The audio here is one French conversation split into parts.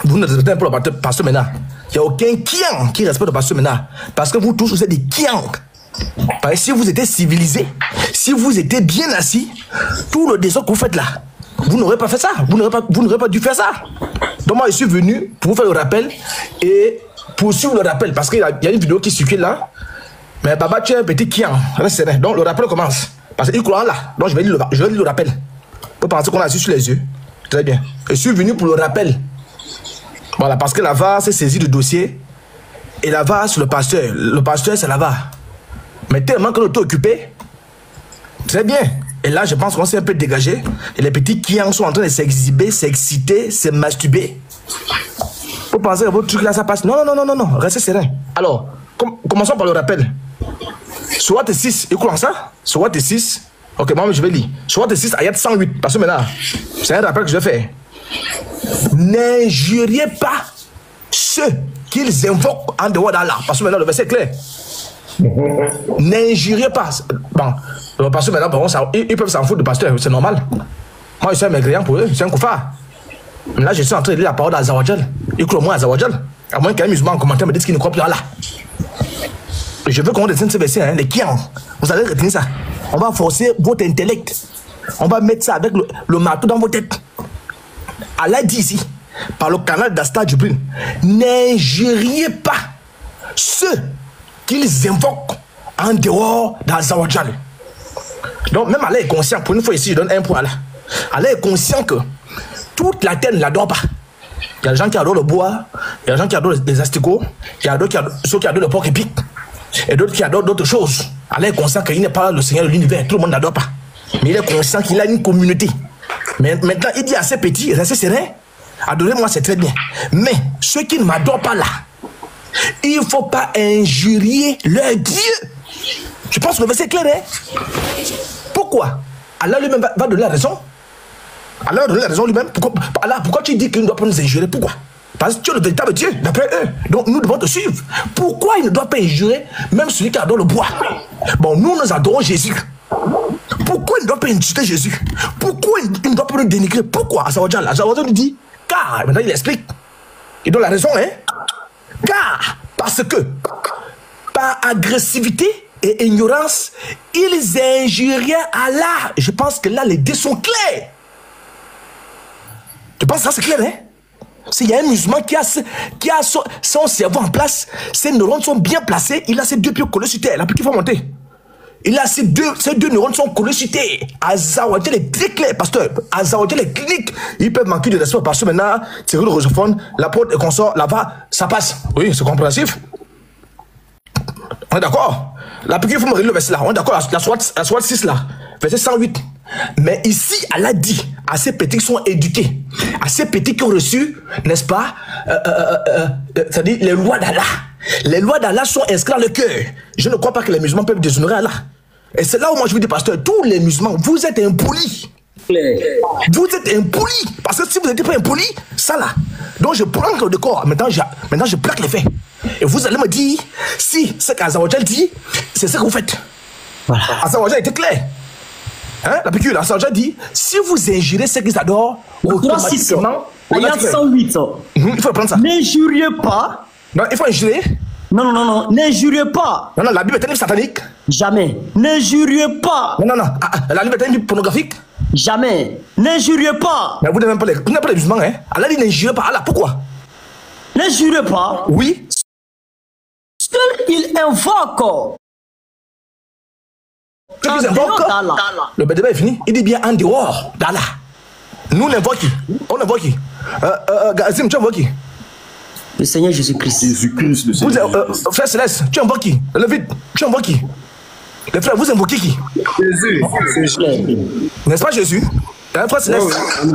Vous ne respectez pas le pasteur maintenant. Il n'y a aucun kiang qui respecte le pasteur maintenant. Parce que vous tous, vous êtes des kiang. Parce que si vous étiez civilisés, si vous étiez bien assis, tout le désordre que vous faites là, vous n'aurez pas fait ça. Vous n'aurez pas dû faire ça. Donc moi, je suis venu pour vous faire le rappel et poursuivre le rappel. Parce qu'il y a une vidéo qui circule là. Mais Baba, tu es un petit kiang. Donc le rappel commence. Parce qu'il croit là. Donc je vais lire le rappel. Vous pensez qu'on a assis sur les yeux. Très bien. Je suis venu pour le rappel. Voilà, parce que la VAR s'est saisie du dossier. Et la VAR sur le pasteur. Le pasteur, c'est la VAR. Mais tellement que l'auto occupé. Très bien. Et là, je pense qu'on s'est un peu dégagé. Et les petits kiang sont en train de s'exhiber, s'exciter, se masturber. Vous pensez que votre truc là, ça passe? Non, non, non, non, non. Restez serein. Alors, commençons par le rappel. Surat 6, il croit ça? Surat 6. Ok, moi je vais lire. Surat 6, ayat 108. Parce que maintenant, c'est un rappel que je fais. N'injuriez pas ceux qu'ils invoquent en dehors d'Allah. Parce que maintenant, le verset est clair. N'injuriez pas. Bon, parce que maintenant, bon, ils peuvent s'en foutre de pasteur, c'est normal. Moi, je suis un mécréant pour eux, je suis un koufar. Mais là, je suis en train de lire la parole d'Azawajal. Ils croient moins à Azawajal. À moins qu'un musulman en commentaire me dise qu'il ne croit plus à Allah. Je veux qu'on retienne ce verset, hein, les kians. Vous allez retenir ça. On va forcer votre intellect. On va mettre ça avec le marteau dans vos têtes. Allah dit ici, par le canal d'Asta Djibril, n'injuriez pas ceux qu'ils invoquent en dehors d'Azawajal. Donc même Allah est conscient, pour une fois ici, je donne un point là. Allah est conscient que toute la terre ne l'adore pas. Il y a des gens qui adorent le bois, il y a des gens qui adorent les asticots, il y a ceux qui adorent le porc épic, et d'autres qui adorent d'autres choses. Allah est conscient qu'il n'est pas le Seigneur de l'univers, tout le monde n'adore pas. Mais il est conscient qu'il a une communauté. Mais maintenant, il dit à ces petits, restez sereins, adorez-moi, c'est très bien. Mais ceux qui ne m'adorent pas là, il ne faut pas injurier leur Dieu. Je pense que le verset est clair, hein? Pourquoi? Allah lui-même va donner la raison. Allah va donner la raison lui-même. Pourquoi tu dis qu'il ne doit pas nous injurer? Pourquoi? Parce que tu es le véritable Dieu, d'après eux. Donc nous devons te suivre. Pourquoi il ne doit pas injurer même celui qui adore le bois? Bon, nous adorons Jésus. Pourquoi il ne doit pas insulter Jésus? Pourquoi il ne doit pas nous dénigrer? Pourquoi? Azawajal nous dit, car, maintenant il explique. Il donne la raison, hein? Car, parce que, par agressivité et ignorance, ils injuriaient Allah. Je pense que là, les deux sont clairs. Je pense que ça, c'est clair, hein? S'il y a un musulman qui a son cerveau en place, ses neurones sont bien placés, il a ses deux pieds collés sur terre, là, puis qu'il faut monter. Il a ses deux neurones sont collés sur terre. Azawajal est très clair, pasteur. Azawajal est clinique. Ils peuvent manquer de respect parce que maintenant, c'est le rosophone, la porte et consort, là-bas, ça passe. Oui, c'est compréhensif. On est d'accord? La piqûre, il faut me relire le verset là. On est d'accord? La sourate 6 là, verset 108. Mais ici, Allah dit à ces petits qui sont éduqués, à ces petits qui ont reçu, n'est-ce pas, c'est-à-dire les lois d'Allah. Les lois d'Allah sont inscrites dans le cœur. Je ne crois pas que les musulmans peuvent déshonorer Allah. Et c'est là où moi je vous dis, pasteur, tous les musulmans, vous êtes impolis. Vous êtes impolis. Parce que si vous n'êtes pas impolis, ça là. Donc je prends le décor. Maintenant je plaque les faits. Et vous allez me dire, si ce qu'Azawajal dit, c'est ce que vous faites. Voilà. Azawajal était clair. Hein, la piqûre, Azawajal dit, si vous injurez ceux qu'ils adorent, automatiquement, il y a 108. Il faut prendre ça. N'injuriez pas. Non, il faut injurer. Non, non, non, n'injuriez pas. Non, non, la Bible est un livre satanique. Jamais. N'injuriez pas. Non, non, non. La Bible est un livre pornographique. Jamais. N'injuriez pas. Mais vous n'avez même pas les musulmans, hein. Allah dit n'injuriez pas. Allah, pourquoi? N'injuriez pas. Oui. Il invoque. Le débat est fini. Il dit bien en dehors d'Allah. Nous l'invoquons qui? On invoque qui? Gazim, tu invoques qui? Le Seigneur Jésus-Christ. Jésus-Christ, le Seigneur. Frère Céleste, tu invoques qui? Lévite, tu invoques qui? Les frères, vous invoquez qui? Jésus. N'est-ce pas Jésus? Frère Céleste,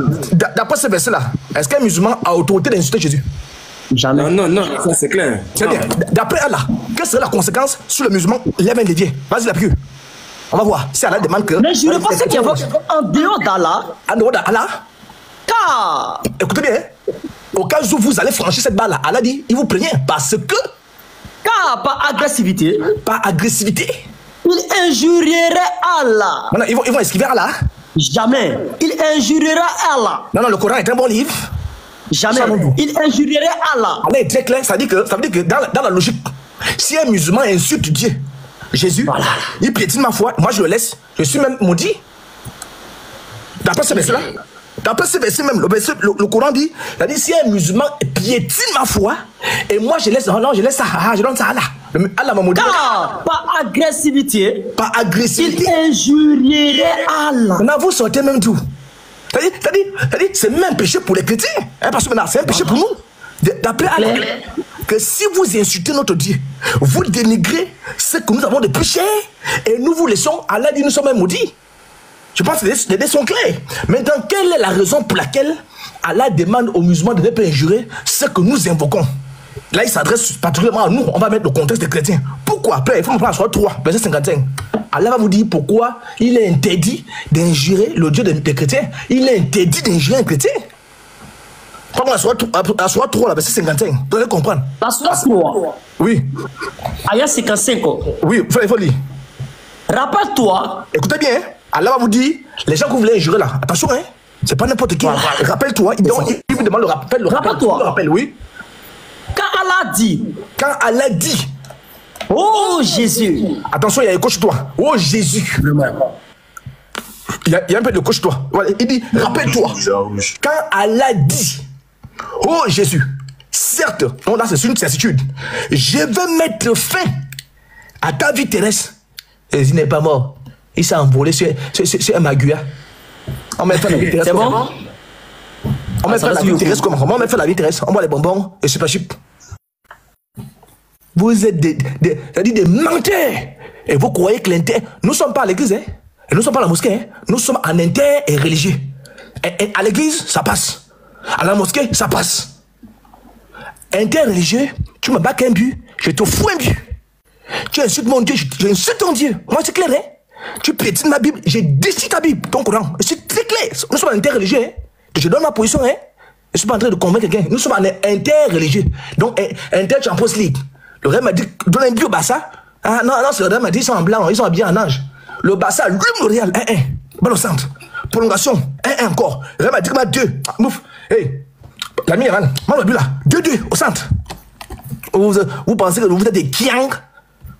d'après ce verset-là, est-ce qu'un musulman a autorité d'insulter Jésus? Jamais. Non, non, ça c'est clair. C'est bien. D'après Allah, quelle serait la conséquence sur le musulman lève un dévié? Vas-y, la piqûre. On va voir. Si Allah demande que. Mais je ne pas ce qu'il y a en dehors d'Allah. En dehors d'Allah? Car. Écoutez bien. Au cas où vous allez franchir cette barre-là, Allah dit, il vous prévient parce que. Car par agressivité. Par agressivité. Il injurierait Allah. Non, non, ils vont esquiver Allah. Jamais. Il injuriera Allah. Non, non, le Coran est un bon livre. Jamais. Il injurierait Allah. Allah est très clair, ça veut dire que dans la logique, si un musulman insulte Dieu, Jésus, voilà, il piétine ma foi, moi je le laisse, je suis même maudit. D'après ce verset-là, d'après ce verset même, le Coran dit, si un musulman piétine ma foi, et moi je laisse, non, je laisse ça, je donne ça à Allah. Allah m'a maudit. Par agressivité. Par agressivité. Il injurierait Allah. Maintenant, vous sortez même tout. C'est-à-dire, c'est même un péché pour les chrétiens. Hein, parce que maintenant, c'est un péché pour nous. D'appeler Allah. Que si vous insultez notre Dieu, vous dénigrez ce que nous avons de plus cher, et nous vous laissons, Allah dit, nous sommes maudits. Je pense que les dés sont clairs. Maintenant, quelle est la raison pour laquelle Allah demande aux musulmans de ne pas injurer ce que nous invoquons? Là, il s'adresse particulièrement à nous. On va mettre le contexte des chrétiens. Pourquoi? Après, il faut me prendre sur 3, verset 55. Allah va vous dire pourquoi il est interdit d'injurer le Dieu des chrétiens. Il est interdit d'injurer un chrétien. Pardon, la soirée 3, la verset 55. Vous allez comprendre. La soirée 3. Oui. Ayah 55. Oui, il faut lire. Rappelle-toi. Écoutez bien, hein? Allah va vous dire, les gens que vous voulez injurer là, attention, hein? C'est pas n'importe qui. Rappelle-toi, il vous demande le rappel. Rappelle-toi. Le rappel, oui. Quand Allah dit, oh Jésus. Attention, il y a un coach toi. Oh Jésus. Il y a un peu de coach toi. Voilà, il dit, rappelle-toi. Quand Allah dit, oh Jésus, certes, non, là c'est une certitude. Je vais mettre fin à ta vie terrestre. Et il n'est pas mort. Il s'est envolé sur un maguia. On met fin à la vie terrestre. C'est bon? On met fin à la vie terrestre comment? On met fin à la vie terrestre. On boit les bonbons et super chip. Vous êtes des menteurs. Et vous croyez que l'inter... Nous ne sommes pas à l'église, hein? Et nous ne sommes pas à la mosquée, hein? Nous sommes en inter et religieux. Et à l'église, ça passe. À la mosquée, ça passe. Inter-religieux, tu me bats qu'un but, je te fous un but. Tu insultes mon Dieu, j'insulte ton Dieu. Moi, c'est clair, hein? Tu piétines ma Bible, j'ai décidé ta Bible, ton Coran. C'est très clair. Nous sommes en inter-religieux, hein? Je donne ma position, hein? Je ne suis pas en train de convaincre quelqu'un. Nous sommes en inter-religieux. Donc, inter-Champions League. Le Real m'a dit, donne un but au Barça. Ah non, c'est le Real m'a dit, ils sont en blanc, ils sont habillés en ange. Le Barça, lui, le Real, 1-1. Balle au centre. Prolongation, 1-1 encore. Le Real m'a dit, 2. Mouf. Hey, l'ami, man, le but là. 2-2 au centre. Vous pensez que vous êtes des kiang?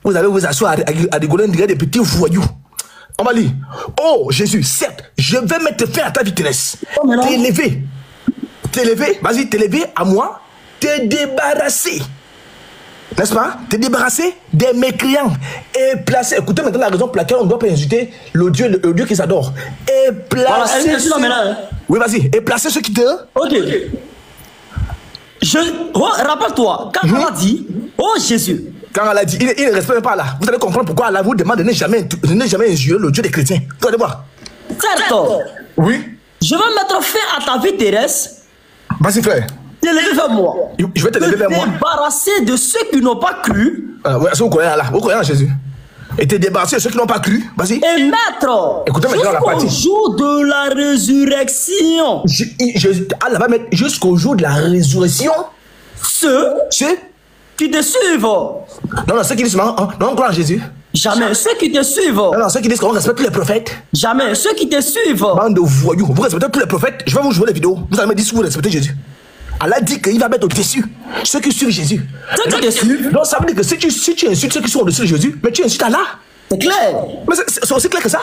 Vous allez vous asseoir à rigoler, des petits voyous. On va lire. Oh Jésus, certes, je vais mettre fin à ta vie terrestre. T'élever, vas-y, t'élever à moi, te débarrasser. N'est-ce pas? Te débarrasser des mécréants. Et placer. Écoutez maintenant la raison pour laquelle on ne doit pas insulter le Dieu qui s'adore. Et placer. Voilà, oui, vas-y. Et placer ceux qui te. Ok. Rappelle-toi, quand Allah dit, oh Jésus. Quand Allah dit, il ne respecte pas là. Vous allez comprendre pourquoi Allah vous demande de ne jamais injurer le Dieu des chrétiens. Vous allez voir. Certes. Oui. Je vais mettre fin à ta vie terrestre. Vas-y, frère. T'élever vers moi. Je vais te lever vers moi. Te débarrasser de ceux qui n'ont pas cru. Oui, vous croyez là. Vous croyez en Jésus. Et te débarrasser de ceux qui n'ont pas cru. Vas-y. Et mettre. Écoutez maintenant la partie. Jusqu'au jour de la résurrection. Allah va mettre jusqu'au jour de la résurrection. Ceux qui te suivent. Non, ceux qui disent non, on croit en Jésus. Jamais. Ceux qui te suivent. Non, ceux qui disent qu'on respecte tous les prophètes. Jamais. Ceux qui te suivent. Bande de voyous. Vous respectez tous les prophètes. Je vais vous jouer les vidéos. Vous allez me dire si vous respectez Jésus. Allah dit qu'il va mettre au-dessus ceux qui suivent Jésus. Ceux qui te suivent. Donc ça veut dire que si tu insultes ceux qui sont au-dessus de Jésus, mais tu insultes Allah. C'est clair. Mais c'est aussi clair que ça.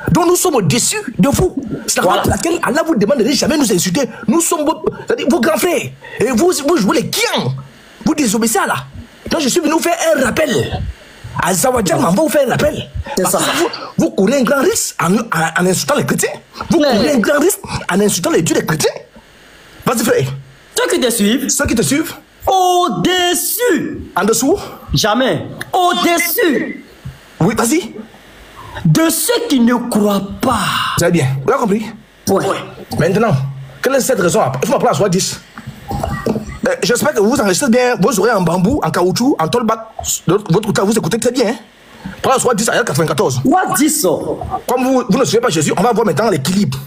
Donc nous sommes au-dessus de vous. C'est la raison pour laquelle Allah vous demande de ne jamais nous insulter. Nous sommes vos grands frères. Et vous jouez les kians. Vous désobéissez à Allah. Donc je suis venu vous faire un rappel. Azawajal m'envoie vous faire un rappel. Parce que vous courez un grand risque en insultant les chrétiens. Vous courez un grand risque en insultant les dieux des chrétiens. Vas-y frère. Ceux qui te suivent. Ceux qui te suivent. Au-dessus. En dessous. Jamais. Au-dessus. Oui, vas-y. De ceux qui ne croient pas. Très bien. Vous avez compris? Oui. Maintenant, quelle est cette raison? Il faut m'appeler à soit 10. J'espère que vous enregistrez bien vos oreilles en bambou, en caoutchouc, en tolbac. De votre côté, vous écoutez très bien. Hein? Prends la soit 10 à 94. Quoi 10? Comme vous ne suivez pas Jésus, on va voir maintenant l'équilibre.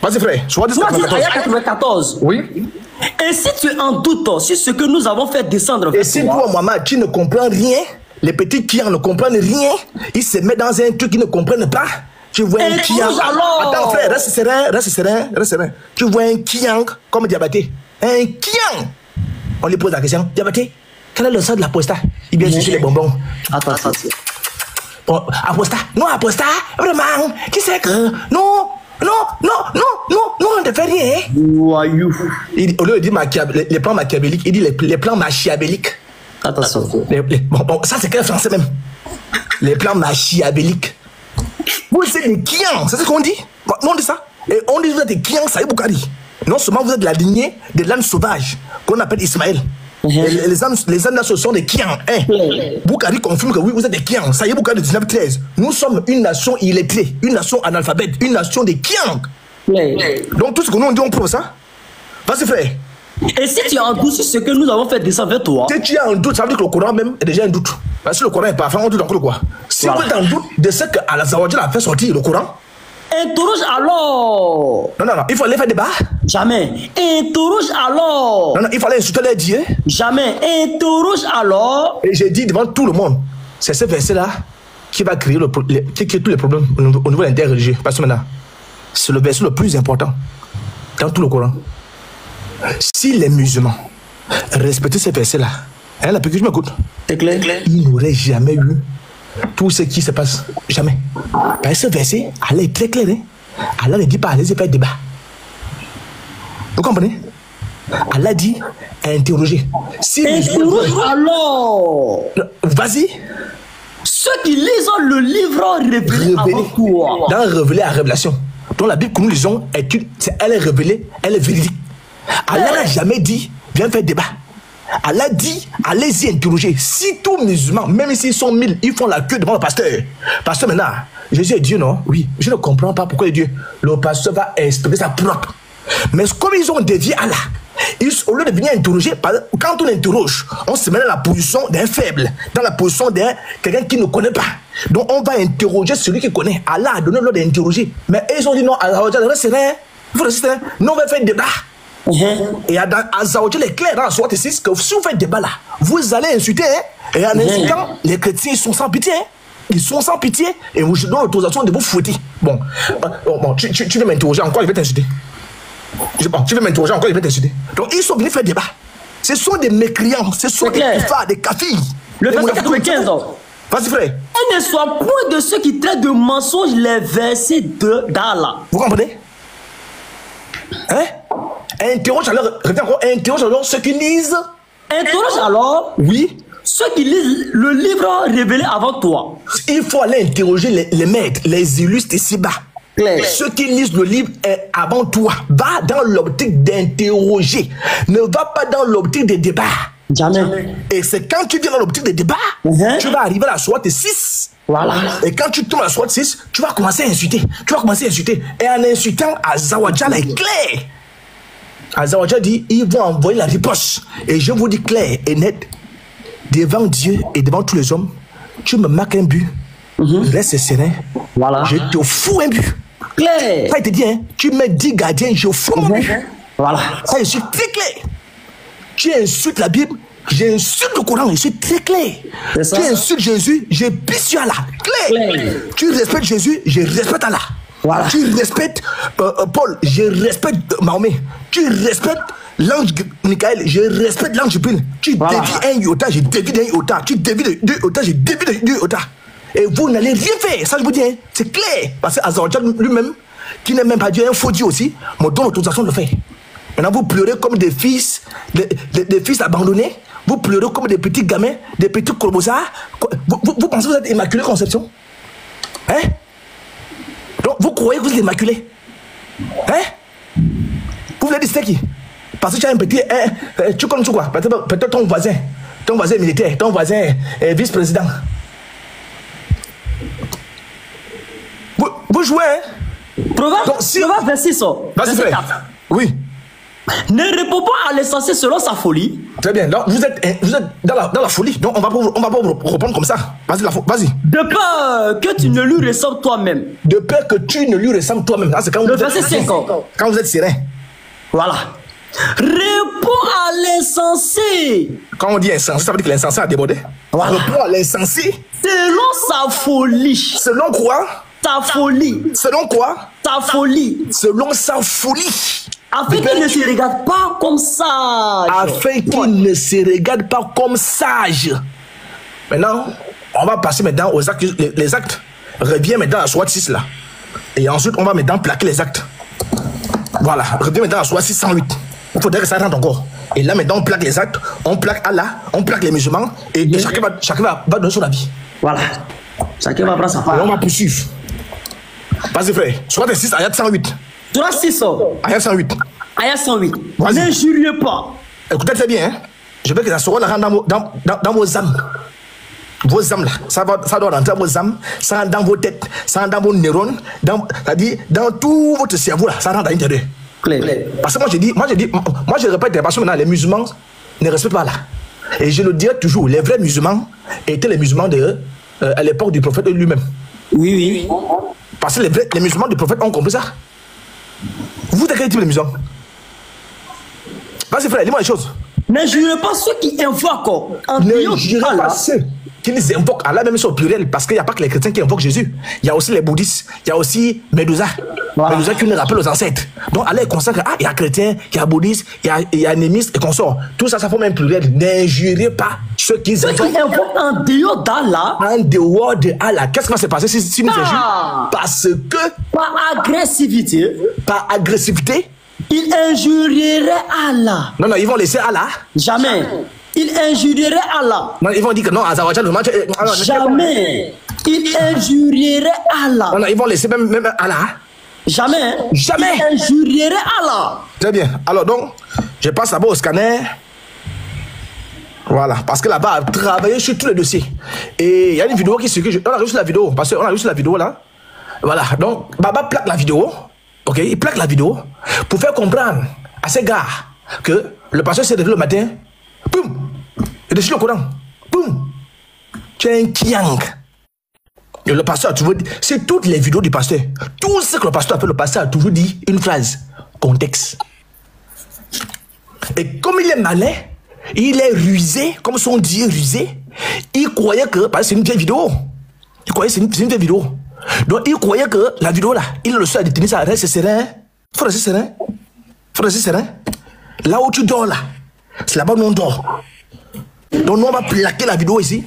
Vas-y frère, soit 10 à 94. Oui. Et si tu es en doute sur ce que nous avons fait descendre vers et si toi, Mohamed, tu ne comprends rien, les petits qui ne comprennent rien, ils se mettent dans un truc qu'ils ne comprennent pas, Tu vois un kiang. alors. Attends, frère, reste serein. Tu vois un kiang comme Diabaté. Un kiang. On lui pose la question. Diabaté, quel est le sens de l'apostat? Il vient chercher les bonbons. Attends. Oh, apostat? Non, apostat? Vraiment? Qui c'est que? Non, on ne fait rien. Voyou. Au lieu de dire les plans machiavéliques, il dit les plans machiavéliques. Attention. Bon, ça c'est quel français même? Les plans machiavéliques. Vous êtes des kians, c'est ce qu'on dit? Bon, non, on dit ça. Et on dit vous êtes des kians, ça y est, Boukari. Non seulement vous êtes de la lignée de l'âne sauvage qu'on appelle Ismaël. Les ânes là, ce sont des kians. Hein? Boukari confirme que oui, vous êtes des kians. Ça y est, Boukari de 1913. Nous sommes une nation illettrée, une nation analphabète, une nation des kians. Donc tout ce que nous on dit, on prouve ça. Vas-y, frère. Et si tu as un doute sur ce que nous avons fait descendre vers toi, Si tu as un doute, ça veut dire que le Coran même est déjà un doute. Parce que le Coran est parfait, on doute encore de quoi? Si vous êtes en doute de ce que Al-Zawajal a fait sortir le Coran, interroge alors. non, il faut aller faire débat. Jamais. Interroge alors. Non, il fallait insulter les dieux. Jamais. Interroge alors. Et j'ai dit devant tout le monde, c'est ce verset-là qui va créer qui crée tous les problèmes au niveau interreligieux. Parce que maintenant, c'est le verset le plus important dans tout le Coran. Si les musulmans respectaient ce verset-là, hein, la que je m'écoute, C'est clair? il n'aurait jamais eu tout ce qui se passe. Jamais. Parce que ce verset, Allah est très clair. Hein? Allah ne dit pas, allez-y faire débat. Vous comprenez? Allah dit interroger. Si Interroge alors. Vas-y. Ceux qui lisent le livre révélé avant toi. Dans Révélé à Révélation. Donc la Bible que nous lisons, elle est révélée, elle est véridique. Allah n'a jamais dit, viens faire débat. Allah dit, allez-y interroger. Si tous musulmans, même s'ils sont 1000, ils font la queue devant le pasteur. Pasteur maintenant, Jésus est Dieu, non? Oui. Je ne comprends pas pourquoi il est Dieu. Le pasteur va exprimer sa propre. Mais comme ils ont dévié Allah, au lieu de venir interroger, quand on interroge, on se met dans la position d'un faible, dans la position d'un quelqu'un qui ne connaît pas. Donc on va interroger celui qui connaît. Allah a donné l'ordre d'interroger. Mais ils ont dit non, Allah, reste serein. Il faut rester serein. Non, on va faire débat. Et Azawadjal est clair dans la sourate 6 que si vous faites débat là, vous allez insulter. Hein? Et en insultant, les chrétiens ils sont sans pitié. Hein? Ils sont sans pitié. Et vous donne l'autorisation de vous fouetter. Bon, tu veux m'interroger encore, je vais t'insulter. Bon, tu veux m'interroger encore, je vais t'insulter. Donc ils sont venus faire débat. Ce sont des mécréants, ce sont des koufars, des kafis. Le verset 95. Vas-y, frère. Et ne sois point de ceux qui traitent de mensonges les versets d'Allah. Vous comprenez? Hein? Interroge alors ceux qui lisent. Interroge alors. Oui. Ceux qui lisent le livre révélé avant toi. Il faut aller interroger les maîtres, les illustres ici-bas. Ceux qui lisent le livre avant toi. Va dans l'optique d'interroger. Ne va pas dans l'optique des débats. Jamais. Et c'est quand tu viens dans l'optique des débats, tu vas arriver à la sourate 6. Voilà. Et quand tu tombes à la sourate 6, tu vas commencer à insulter. Et en insultant, Azawadjal est clair. Azawadjal dit, ils vont envoyer la riposte. Et je vous dis clair et net, devant Dieu et devant tous les hommes, tu me marques un but, reste serein, voilà. Je te fous un but. Clair. Ça, il te dit, hein, tu mets 10 gardiens, je fous mon but. Voilà. Ça, je suis très clair. Tu insultes la Bible, j'insulte le Coran, je suis très clair. Tu insultes Jésus, je pisse sur Allah. Clair. Tu respectes Jésus, je respecte Allah. Voilà. Tu respectes Paul, je respecte Mahomet. Tu respectes l'ange Michael, je respecte l'ange Jibril. Tu dévies un iota, je dévie d'un iota. Tu dévies de 2 iota, je dévie de 2 iota. Et vous n'allez rien faire, ça je vous dis, hein. C'est clair. Parce que Azawadjal lui-même, qui n'est même pas Dieu, un faux Dieu aussi, me donne l'autorisation de le faire. Maintenant vous pleurez comme des fils, des fils abandonnés. Vous pleurez comme des petits gamins, des petits corbeaux-ards. Vous pensez que vous êtes immaculé conception? Hein? Donc vous croyez que vous êtes immaculé? Hein? Vous voulez dire c'est qui? Parce que tu as un petit... tu connais quoi? Peut-être ton voisin militaire, ton voisin vice-président. Vous jouez, hein? Proverbe 26. Vas-y, frère. Oui. Ne réponds pas à l'essentiel selon sa folie. Très bien. Donc, vous êtes dans la folie. Donc, on va pas vous reprendre comme ça. Vas-y. De peur que tu ne lui ressembles toi-même. De peur que tu ne lui ressembles toi-même. C'est quand le verset 50. Quand vous êtes serein. Voilà. Réponds à l'insensé. Quand on dit insensé, ça veut dire que l'insensé a débordé. Voilà. Réponds à l'insensé. Selon sa folie. Selon quoi? ta folie. Selon quoi? Ta folie. Selon sa folie. Afin qu'il ne se regarde pas comme sage. Afin qu'il ne se regarde pas comme sage. Maintenant, on va passer maintenant aux actes. Les actes. Reviens maintenant à Soit 6 là. Et ensuite, on va maintenant plaquer les actes. Voilà. Reviens maintenant à Soit 608. Il faudrait que ça rentre encore. Et là maintenant, on plaque les actes. On plaque Allah. On plaque les musulmans. Et chacun va donner son avis. Voilà. Chacun va prendre sa part. Et on va poursuivre. Vas-y frère. Soit 6, ayat 108. Soit 6. Ayat 108. Ayat 108. Vas-y. N'injuriez pas. Écoutez très bien. Hein? Je veux que ça soit dans vos âmes. Vos âmes là, ça doit rentrer dans vos âmes, ça rentre dans vos têtes, ça rentre dans vos neurones, c'est-à-dire dans tout votre cerveau là, ça rentre à l'intérieur. Parce que moi je répète, parce que maintenant les musulmans ne respectent pas là. Et je le dirai toujours, les vrais musulmans étaient les musulmans à l'époque du prophète lui-même. Oui. Parce que les musulmans du prophète ont compris ça. Vous êtes quel type de musulman? Vas-y frère, dis-moi les choses. N'injurez pas ceux qui invoquent en Ne jurez pas ceux qui invoquent Allah, même sur au pluriel, parce qu'il n'y a pas que les chrétiens qui invoquent Jésus. Il y a aussi les bouddhistes, il y a aussi Médusa. Voilà. Médusa qui nous rappelle aux ancêtres. Donc Allah est conscient qu'il y a chrétiens, il y a bouddhistes, il y a animistes et consorts. Tout ça, ça forme un pluriel. N'injurez pas ceux qui invoquent en dehors d'Allah. En dehors de Allah. Qu'est-ce qui va se passer si nous injurons? Parce que. Par agressivité. Par agressivité. Ils injurieraient Allah. Non, ils vont laisser Allah. Jamais. Ils injurieraient Allah. Non, ils vont dire que non, Azawajal, jamais. Ils injurieraient Allah. Non, ils vont laisser même Allah. Jamais. Jamais. Ils injurieraient Allah. Très bien. Alors donc, je passe d'abord au scanner. Voilà, parce que là-bas, a travaillé sur tous les dossiers. Et il y a une vidéo qui circule. On a reçu la vidéo, parce qu'on a reçu la vidéo là. Voilà, donc Baba plaque la vidéo. Ok, il plaque la vidéo pour faire comprendre à ces gars que le pasteur s'est réveillé le matin. Boum! Il déchire le Coran. Boum! Tu es un kiang. Et le pasteur a toujours dit, c'est toutes les vidéos du pasteur. Tout ce que le pasteur a fait, le pasteur a toujours dit une phrase. Contexte. Et comme il est malin, il est rusé, comme son Dieu est rusé, il croyait que, parce que c'est une vieille vidéo. Il croyait que c'est une vieille vidéo. Donc il croyait que la vidéo là, il le seul à détenir ça, reste serein. Faut rester serein. Faut rester serein. Là où tu dors là, c'est là-bas où on dort. Donc nous on va plaquer la vidéo ici.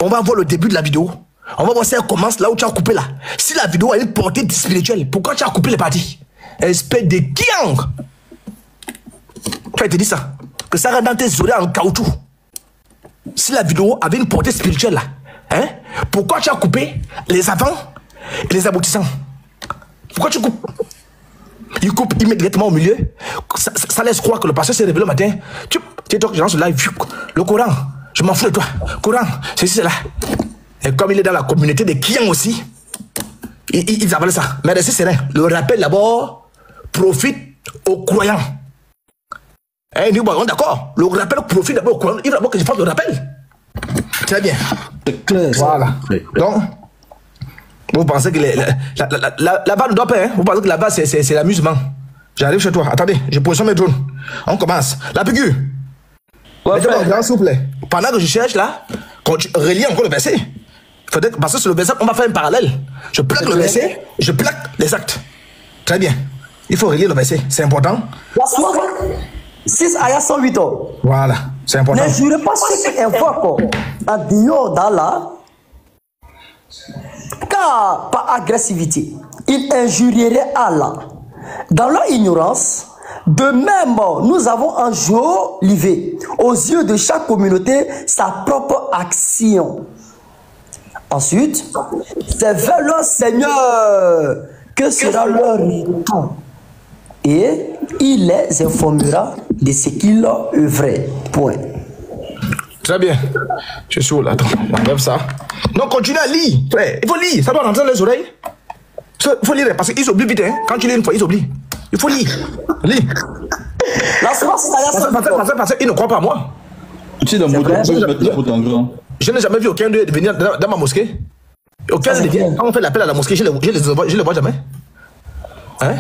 On va voir le début de la vidéo. On va voir si elle commence là où tu as coupé là. Si la vidéo a une portée spirituelle, pourquoi tu as coupé les parties? Espèce de kiang. Tu as été dit ça. Que ça rentre dans tes oreilles en caoutchouc. Si la vidéo avait une portée spirituelle là, hein, pourquoi tu as coupé les avant et les aboutissants? Pourquoi tu coupes? Il coupe immédiatement au milieu. Ça laisse croire que le pasteur s'est réveillé le matin. Tu es donc dans ce live. Le Coran, je m'en fous de toi. Coran, c'est ici, c'est là. Et comme il est dans la communauté des Kiang aussi, ils appellent ça. Mais restez serein. Le rappel d'abord profite aux croyants. Eh, nous, bon, d'accord. Le rappel profite d'abord aux croyants. Il faut d'abord que je fasse le rappel. Très bien. Voilà. Donc, vous pensez que là-bas ne doit pas, hein? Vous pensez que là-bas c'est l'amusement. J'arrive chez toi. Attendez, je positionne mes drones. On commence. La figure. Ouais, s'il vous plaît. Pendant que je cherche là, quand tu relis encore le verset, parce que sur le verset, on va faire un parallèle. Je plaque le verset, je plaque les actes. Très bien. Il faut relire le verset, c'est important. La soirée, 6 ayat 108. Voilà, c'est important. Ne jurez pas ceux qui invoquent en dehors d'Allah, car par agressivité, ils injurieraient Allah. Dans leur ignorance, de même, nous avons enjolivé aux yeux de chaque communauté sa propre action. Ensuite, c'est vers leur Seigneur que sera leur retour. Et il les informera de ce qu'il œuvrait. Point. Très bien. Je suis où là? Attends, j'enlève ça. Non, continue à lire. Frère, il faut lire. Ça doit rentrer dans les oreilles. Il faut lire parce qu'ils oublient vite. Hein. Quand tu lis une fois, ils oublient. Il faut lire. Lis. Parce qu'ils ne croient pas à moi. Tu sais, dans mon je n'ai jamais vu aucun d'eux venir dans ma mosquée. Aucun d'eux vient. Quand on fait l'appel à la mosquée, je les vois jamais. Hein?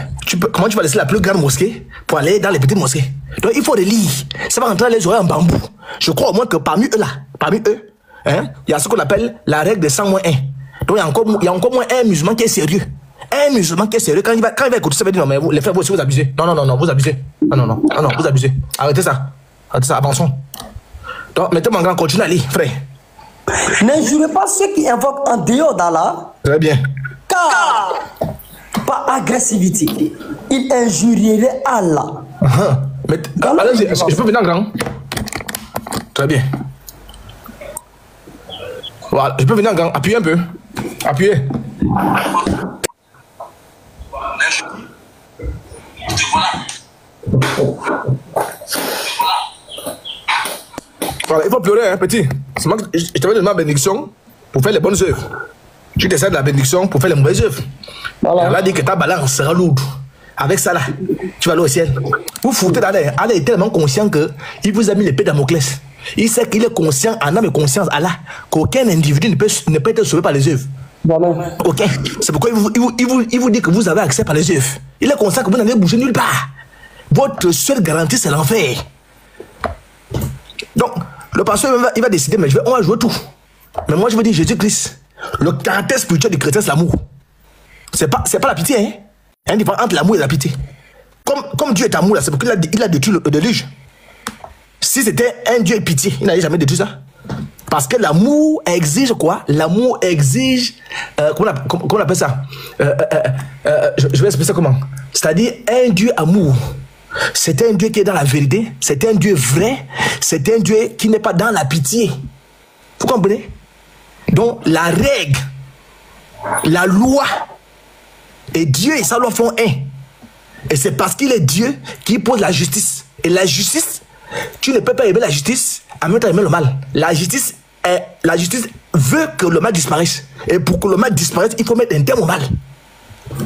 Comment tu vas laisser la plus grande mosquée pour aller dans les petites mosquées? Donc il faut les lire. Ça va rentrer dans les oreilles en bambou. Je crois au moins que parmi eux là, hein, il y a ce qu'on appelle la règle de 100-1. Donc il y a encore moins un musulman qui est sérieux. Un musulman qui est sérieux, quand il va écouter ça, il va dire non, mais vous, les frères, vous aussi, vous abusez. Non, vous abusez. Non, vous abusez. Arrêtez ça, avançons. Donc, mettez-moi en grand, continue à lire, frère. N'injurez pas ceux qui invoquent en dehors d'Allah. Très bien. Car, par agressivité, ils injurieraient Allah. Mais, allez, je peux venir en grand? Très bien. Voilà, je peux venir en grand. Appuyez un peu. Appuyez. Voilà, il faut pleurer, hein, petit. Je t'avais donné ma bénédiction pour faire les bonnes œuvres. Tu décides de la bénédiction pour faire les mauvaises œuvres. Voilà. Allah dit que ta balance sera lourde. Avec ça là, tu vas aller au ciel. Vous foutez d'Allah. Allah est tellement conscient qu'il vous a mis l'épée Damoclès. Il sait qu'il est conscient, en âme et conscience, Allah, qu'aucun individu ne peut être sauvé par les œuvres. Voilà. Ok. C'est pourquoi il vous dit que vous avez accès par les œuvres. Il est conscient que vous n'avez bougé nulle part. Votre seule garantie, c'est l'enfer. Donc, le pasteur, il va décider, mais on va jouer tout. Mais moi, je veux dire, Jésus-Christ, le caractère spirituel du chrétien, c'est l'amour. C'est pas la pitié, hein. Il y a une différence entre l'amour et la pitié. Comme Dieu est amour, là, c'est pourquoi il a détruit le déluge. Si c'était un Dieu de pitié, il n'allait jamais détruire ça. Parce que l'amour exige quoi? L'amour exige... comment on appelle ça? Je vais expliquer ça comment. C'est-à-dire un Dieu amour. C'est un Dieu qui est dans la vérité. C'est un Dieu vrai. C'est un Dieu qui n'est pas dans la pitié. Vous comprenez? Donc la règle, la loi, et Dieu et sa loi font un. Et c'est parce qu'il est Dieu qui pose la justice. Et la justice, tu ne peux pas aimer la justice en même temps aimer le mal. La justice veut que le mal disparaisse. Et pour que le mal disparaisse, il faut mettre un terme au mal.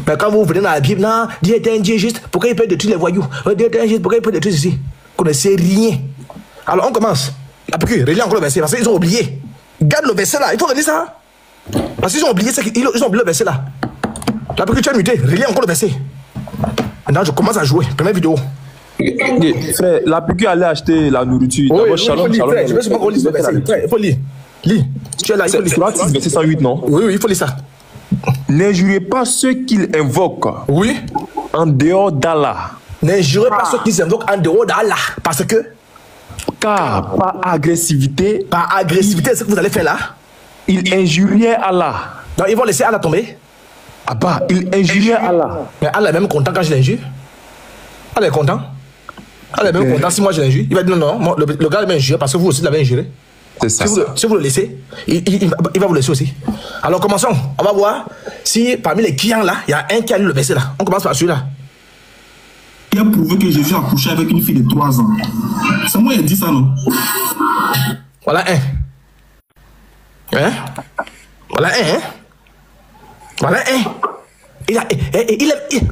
Mais quand vous venez dans la Bible, non, Dieu est un Dieu juste, pourquoi il peut détruire les voyous? Dieu est un juste, pourquoi il peut détruire ceci? Vous ne connaissez rien. Alors on commence. Après, relis encore le verset, parce qu'ils ont oublié. Garde le verset là, il faut relire ça. Parce qu'ils ont oublié, ils ont oublié le verset là. Après, tu as muté, relis encore le verset. Maintenant, je commence à jouer. Première vidéo. Frère, la PQ allait acheter la nourriture. Oui, shalom. Je vais seulement relire le verset. Il faut lire. Lis. Tu es là, il faut lire. C'est verset 108, non? Oui, il faut lire ça. N'injurez pas ceux qu'ils invoquent. Oui. En dehors d'Allah. N'injurez pas ceux qu'ils invoquent en dehors d'Allah. Parce que. Car par agressivité. Par agressivité, c'est ce que vous allez faire là. Ils injuriaient Allah. Donc ils vont laisser Allah tomber. Ah bah, ils injuriaient Allah. Mais Allah est même content quand je l'injure. Allah est content. Allah est même content si moi je l'injure. Il va dire non, le gars m'a injuré parce que vous aussi l'avez injuré. C'est ça. Si vous le laissez, il va vous laisser aussi. Alors commençons. On va voir si parmi les clients là, il y a un qui a lu le verset là. On commence par celui-là. Il a prouvé que Jésus a couché avec une fille de 3 ans. C'est moi qui ai dit ça, non? Voilà un. Hein? Voilà un, hein? Voilà un.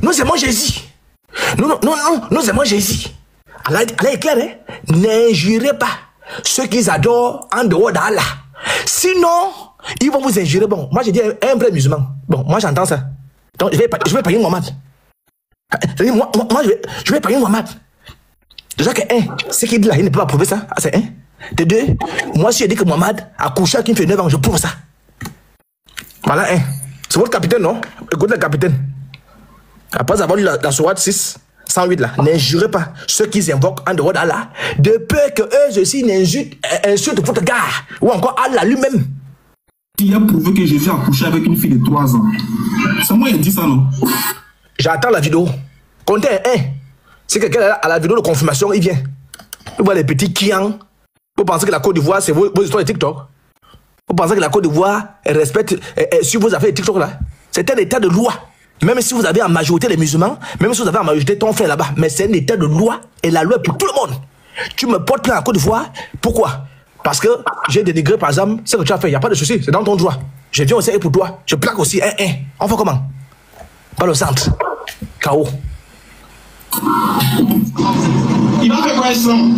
Nous aimons Jésus. Nous aimons Jésus. Allah est clair, hein? N'injurez pas ceux qu'ils adorent en dehors d'Allah. Sinon, ils vont vous injurer. Bon, moi j'ai dit un vrai musulman. Bon, moi j'entends ça. Donc je vais payer Mohamed. Moi je vais payer Mohamed. Déjà que ce qu'il dit là, il ne peut pas prouver ça. Ah, c'est un. De deux, moi si je dis que Mohamed a couché avec une fille de 9 ans, je prouve ça. Voilà un. C'est votre capitaine, non? Écoutez le capitaine. Après avoir lu la sourate 6, 108 là, n'injurez pas ceux qui invoquent en dehors d'Allah, de peur que eux aussi insultent votre gars, ou encore Allah lui-même. Il a prouvé que Jésus a couché avec une fille de 3 ans. C'est moi qui ai dit ça, non? J'attends la vidéo. Comptez un. Si quelqu'un est à la vidéo de confirmation, il vient. Vous voyez les petits kians. Vous pensez que la Côte d'Ivoire, c'est vos histoires de TikTok? Vous pensez que la Côte d'Ivoire respecte sur vos affaires de TikTok là? C'est un état de loi. Même si vous avez en majorité les musulmans, même si vous avez en majorité ton frère là-bas, mais c'est un état de loi et la loi est pour tout le monde. Tu me portes plainte en Côte d'Ivoire, pourquoi? Parce que j'ai dénigré par exemple ce que tu as fait, il n'y a pas de souci, c'est dans ton droit. Je viens aussi pour toi, je plaque aussi un. On fait comment? Pas le centre. KO. Il va faire quoi le sang?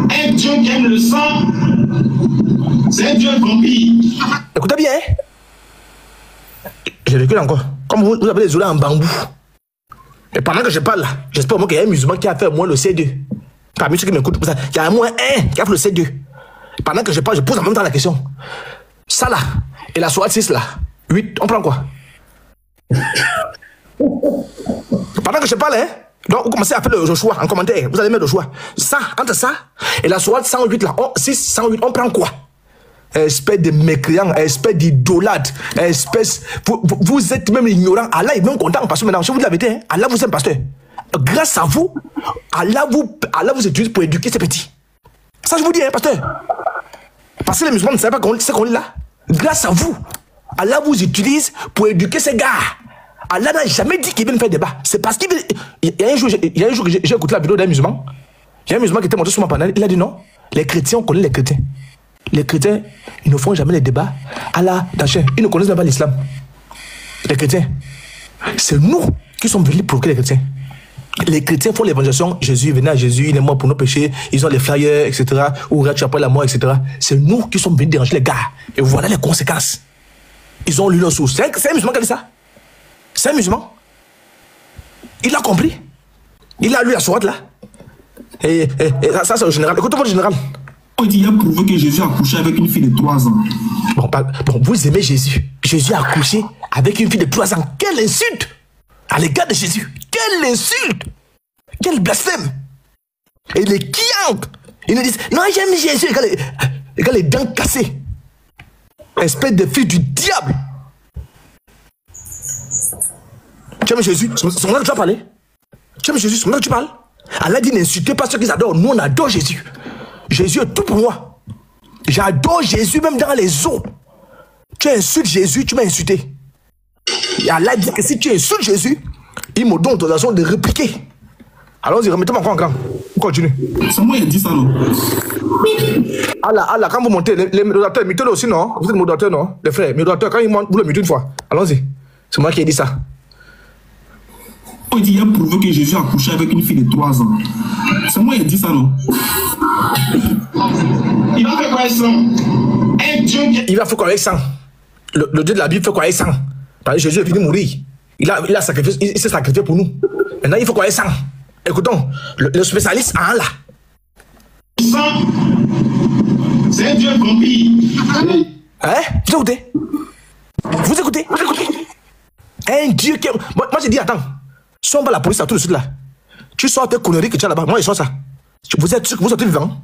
Un Dieu qui aime le sang, c'est un Dieu vampire. Écoutez bien, je recule encore. Comme vous avez les oreilles en bambou. Et pendant que je parle là, j'espère au moins qu'il y a un musulman qui a fait au moins le C2. Parmi ceux qui m'écoutent, il y a au moins un qui a fait le C2. Pendant que je parle, je pose en même temps la question. Ça là, et la soirée 6 là, 8, on prend quoi? Pendant que je parle, hein, donc vous commencez à faire le choix en commentaire. Vous allez mettre le choix. Ça, entre ça et la soirée 108 là, 6, 108, on prend quoi? Espèce de mécréant, espèce d'idolâtre, espèce. Vous êtes même ignorant. Allah est même content parce que maintenant, je vous dis la vérité, hein, Allah vous aime, pasteur. Grâce à vous, Allah vous utilise pour éduquer ces petits. Ça, je vous dis, hein, pasteur. Parce que les musulmans ne savent pas ce qu'on lit là. Grâce à vous, Allah vous utilise pour éduquer ces gars. Allah n'a jamais dit qu'il vient faire débat. C'est parce qu'il y a un jour que j'ai écouté la vidéo d'un musulman. Il y a un musulman qui était monté sur mon panel. Il a dit non, les chrétiens, on connaît les chrétiens. Les chrétiens, ils ne font jamais les débats. Allah, Tachin, ils ne connaissent même pas l'islam. Les chrétiens, c'est nous qui sommes venus provoquer les chrétiens. Les chrétiens font l'évangélisation. Jésus, venez à Jésus, il est mort pour nos péchés. Ils ont les flyers, etc. Ou tu après la mort, etc. C'est nous qui sommes venus déranger les gars. Et voilà les conséquences. Ils ont lu leur source. C'est un musulman qui a dit ça. C'est un musulman. Il a compris. Il a lu la sourate là. Et ça, c'est le général. Écoutez votre général. Il a prouvé que Jésus a couché avec une fille de 3 ans. Bon, vous aimez Jésus. Jésus a couché avec une fille de 3 ans. Quelle insulte à l'égard de Jésus. Quelle insulte. Quel blasphème. Et les kiang, ils nous disent, non, j'aime Jésus. Regarde les dents cassées. Espèce de fille du diable. Tu aimes Jésus? C'est là que tu vas parler. Tu aimes Jésus? C'est là que tu parles. Allah dit, n'insultez pas ceux qu'ils adorent. Nous, on adore Jésus. Jésus est tout pour moi. J'adore Jésus même dans les eaux. Tu insultes Jésus, tu m'as insulté. Et Allah dit que si tu insultes Jésus, il me donne l'autorisation de répliquer. Allons-y, remettez-moi encore en grand. On continue. C'est moi qui ai dit ça, non? Allah, quand vous montez, les modérateurs, mettez-le aussi, non? Vous êtes modérateur, non? Les frères, modérateurs, quand ils montent, vous le mettez une fois. Allons-y. C'est moi qui ai dit ça. Il a prouvé que Jésus a couché avec une fille de 3 ans. C'est moi qui ai dit ça, non? Il va faire quoi avec sang? Il va faire quoi avec sang? Le Dieu de la Bible fait quoi avec sang? Parce que Jésus est venu mourir. Il s'est sacrifié pour nous. Maintenant, il faut quoi avec sang? Écoutons, le spécialiste en Allah. Sang, c'est un Dieu vampire. Hein? Vous écoutez? Vous écoutez? Un Dieu qui... Moi j'ai dit, attends. Si on va à la police à tout de suite là, tu sors tes conneries que tu as là-bas, moi je sors ça. Vous êtes sûr que vous êtes vivant?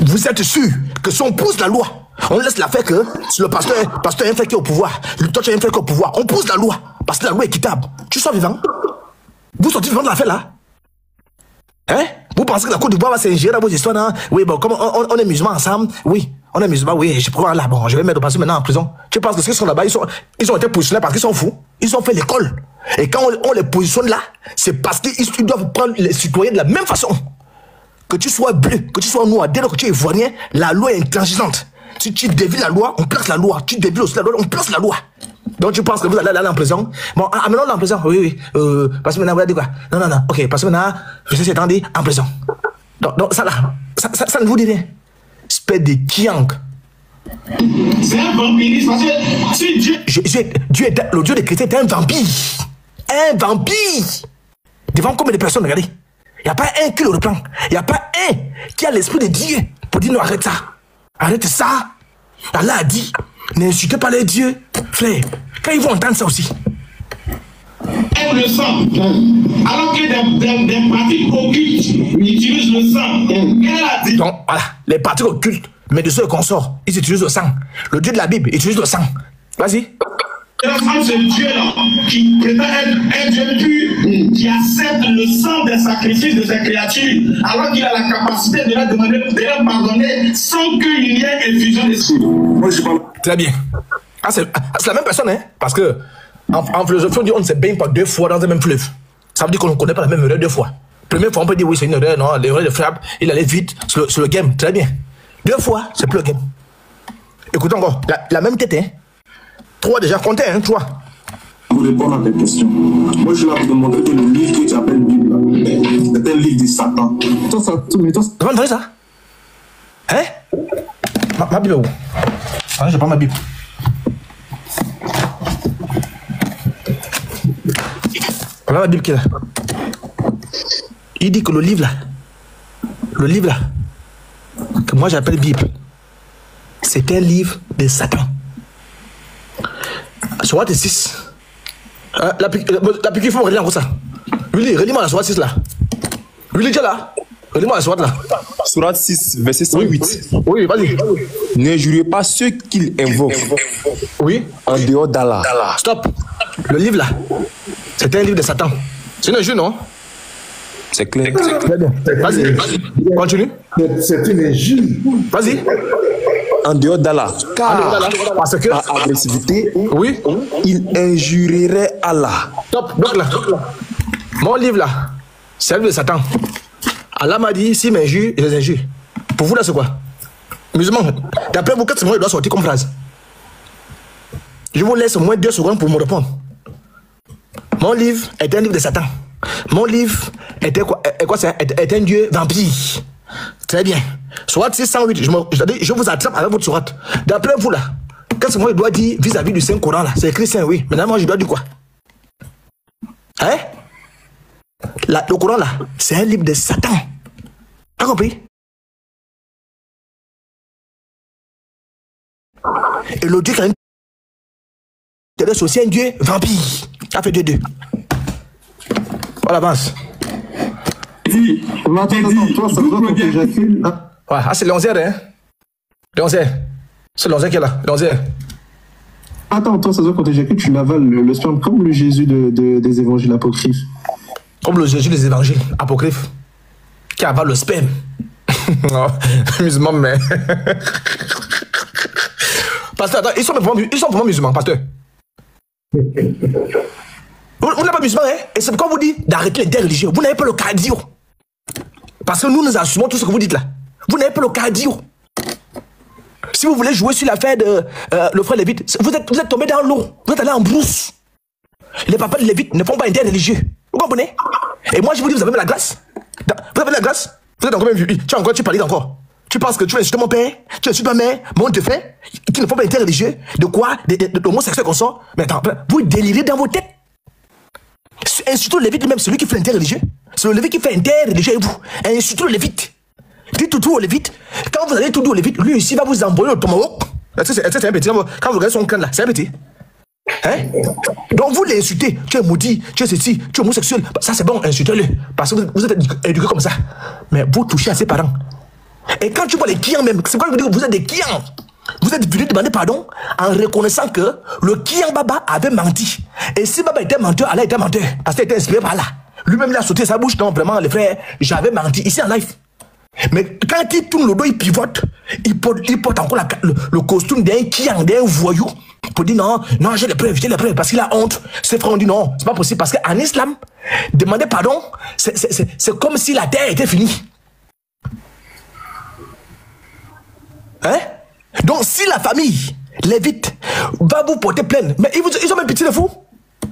Vous êtes sûr que si on pousse la loi, on laisse la faire que si le pasteur a un frère qui est au pouvoir, toi tu as un frère qui est au pouvoir, on pousse la loi, parce que la loi est équitable. Tu sors vivant? Vous sortez vivant de l'affaire là? Hein? Vous pensez que la Côte d'Ivoire va s'ingérer dans vos histoires, non? Oui, bon, comme on est musulmans ensemble, oui, on est musulmans, oui, je prends là, bon, je vais mettre le pasteur maintenant en prison. Tu penses que ceux qui sont là-bas, ils ont été positionnés parce qu'ils sont fous? Ils ont fait l'école. Et quand on les positionne là, c'est parce qu'ils doivent prendre les citoyens de la même façon. Que tu sois bleu, que tu sois noir, dès lors que tu es ivoirien, la loi est intransigeante. Si tu dévies la loi, on place la loi. Tu dévies aussi la loi, on place la loi. Donc tu penses que vous allez aller en prison? Bon, maintenant en prison, oui. Parce que maintenant, vous allez dire quoi? Non. Ok, parce que maintenant, je sais attendez, en prison. Donc ça là, ça ne vous dit rien. Espèce de kiang. C'est un vampirisme parce que si le Dieu des chrétiens est un vampire. Un vampire. Devant combien de personnes, regardez. Il n'y a pas un qui le reprend. Il n'y a pas un qui a l'esprit de Dieu pour dire non, arrête ça. Arrête ça. Allah a dit, n'insultez pas les dieux. Frère, quand ils vont entendre ça aussi. Aime le sang. Alors que des pratiques occultes utilisent le sang. Qu'elle a dit? Donc voilà, les pratiques occultes, mais de ceux qu'on sort, ils utilisent le sang. Le Dieu de la Bible utilise le sang. Vas-y. Ce Dieu-là, qui prétend être un Dieu pur, qui accepte le sang des sacrifices de ses créatures, alors qu'il a la capacité de leur demander, de leur pardonner, sans qu'il y ait effusion d'esprit. Très bien. C'est la même personne, hein? Parce que en philosophie, on dit on ne se baigne pas 2 fois dans un même fleuve. Ça veut dire qu'on ne connaît pas la même erreur 2 fois. Première fois, on peut dire oui, c'est une erreur, non? L'erreur de frappe, il allait vite sur le game. Très bien. 2 fois, c'est plus le game. Écoute encore, la même tête, hein? 3 déjà, comptez, hein, 3. Pour répondre à tes questions, moi je suis là pour te montrer que le livre que tu appelles Bible, c'est un livre de Satan. Vous entendez ça? Hein? Ma Bible est où? Ah, je prends ma Bible. Voilà la Bible qui est là. Il dit que le livre là, que moi j'appelle Bible, c'est un livre de Satan. Sourate 6. La pique, il faut me relire encore ça. Willy, relis-moi la sourate 6 là. Willy, déjà là. Relis-moi la sourate là. Sourate 6, verset 108. Oui, vas-y. Ne jurez pas ceux qu'ils invoquent. Oui. En dehors d'Allah. Stop. Le livre là, c'était un livre de Satan. C'est une injure, non? C'est clair. Très bien. Vas-y, continue. C'est une injure. Vas-y. En dehors d'Allah. Car Parce que. par agressivité, Oui. il injurerait Allah. Stop. Donc là, mon livre là, c'est un livre de Satan. Allah m'a dit, s'il m'injure, je les injure. Pour vous là, c'est quoi? Musulman, d'après vous, 4 secondes, il doit sortir comme phrase. Je vous laisse au moins 2 secondes pour me répondre. Mon livre est un livre de Satan. Mon livre était quoi? Est un dieu vampire. Très bien. Sourate 608, je vous attrape avec votre sourate. D'après vous là, qu'est-ce que moi je dois dire vis-à-vis du Saint-Coran là? C'est écrit Saint, oui. Maintenant, moi je dois dire quoi? Hein? Le Coran là, c'est un livre de Satan. T'as compris? Et le Dieu qui a une c'est aussi un Dieu vampire. Ça fait 2-2. On avance. Toi, ça doit qu'on t'éjacule. Ouais, c'est l'onzière, hein? L'onzière. C'est l'onzière qui est là. L'onzière. Attends, toi, ça doit quand t'éjacules, tu l'avales le sperme comme le Jésus des évangiles apocryphes. Comme le Jésus des évangiles apocryphes. Qui avale le sperme. Non, musulman, mais. Pasteur, attends, ils sont vraiment musulmans, pasteur. Vous n'êtes pas musulman, hein? Et c'est pourquoi on vous dit d'arrêter les interreligieux. Vous n'avez pas le cardio. Parce que nous assumons tout ce que vous dites là. Vous n'avez pas le cardio. Si vous voulez jouer sur l'affaire de le frère Lévite, vous êtes tombé dans l'eau. Vous êtes allé en brousse. Les papas de Lévite ne font pas interreligieux. Vous comprenez? Et moi je vous dis, vous avez la grâce. Vous avez la grâce. Vous êtes encore même vu. Tu parles encore. Tu penses que tu vas insulter mon père, tu insultes ma mère, mon défunt, qui ne font pas interreligieux. De quoi? De l'homosexuel qu'on sort. Mais attends, vous délirez dans vos têtes. Insultez le Lévite lui-même, celui qui fait interreligieux. C'est le Lévite qui fait interreligieux et vous. Insultez le Lévite. Dites tout au Lévite. Quand vous allez tout dire au Lévite, lui ici va vous envoyer au tomahawk. C'est un petit. Quand vous regardez son crâne là, c'est un petit. Hein? Donc vous l'insultez. Tu es maudit, tu es ceci, tu es homosexuel. Ça c'est bon, insultez-le. Parce que vous êtes éduqués comme ça. Mais vous touchez à ses parents. Et quand tu vois les clients même, c'est quoi je veux dire que vous êtes des clients. Vous êtes venu demander pardon en reconnaissant que le client Baba avait menti. Et si Baba était menteur, Allah était menteur. Parce qu'il était inspiré par Allah. Lui-même, il a sauté sa bouche. Non, vraiment, les frères, j'avais menti ici en live. Mais quand il tourne le dos, il pivote. Il porte encore le costume d'un client, d'un voyou. Pour dire non, j'ai les preuves, parce qu'il a honte. Ses frères ont dit non, c'est pas possible. Parce qu'en islam, demander pardon, c'est comme si la terre était finie. Hein? Donc si la famille, Lévite, va vous porter plainte, mais ils ont même pitié de vous.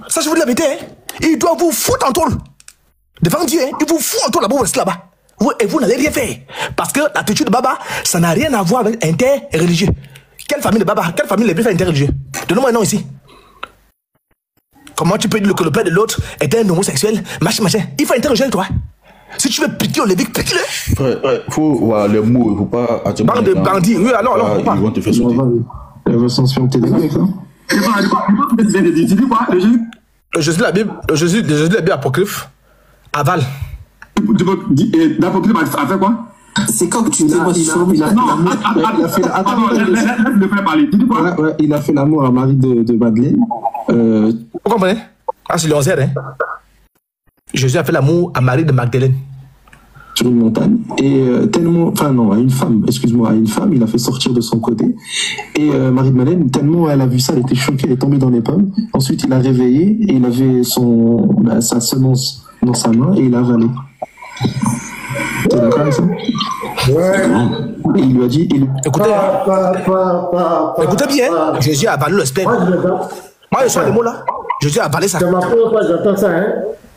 Ça je vous dis la vérité, hein? Ils doivent vous foutre en tôle. Devant Dieu, hein? Ils vous foutent en tôle là-bas, vous restez là-bas. Et vous n'allez rien faire. Parce que l'attitude de Baba, ça n'a rien à voir avec interreligieux. Quelle famille de Baba, quelle famille Lévite fait interreligieux? Donne-moi un nom ici. Comment tu peux dire que le père de l'autre est un homosexuel, machin. Il faut interroger toi. Si tu veux piquer au Lévite, pique-le. Ouais, faut voir les mots, il faut pas. Bande de bandits, oui, alors, ils vont te faire sauter. Elle va s'en faire tes avec ça. Jésus de la Bible, Jésus de la Bible apocryphe, aval. L'apocryphe a fait quoi? C'est comme tu dis, moi, il a fait l'amour à Marie de Madeleine. Vous comprenez? Ah, c'est l'onzière, hein? Jésus a fait l'amour à Marie de Magdalène. Sur une montagne. Et à une femme, il a fait sortir de son côté. Et Marie de Madeleine, tellement elle a vu ça, elle était choquée, elle est tombée dans les pommes. Ensuite, il a réveillé et il avait sa semence dans sa main et il a avalé. T'es d'accord avec ça? Ouais. Et il lui a dit... Écoutez bien, Jésus a avalé le sperme. Moi, je sens les mots là. Jésus a avalé ça. C'est ma première fois que j'entends ça, hein?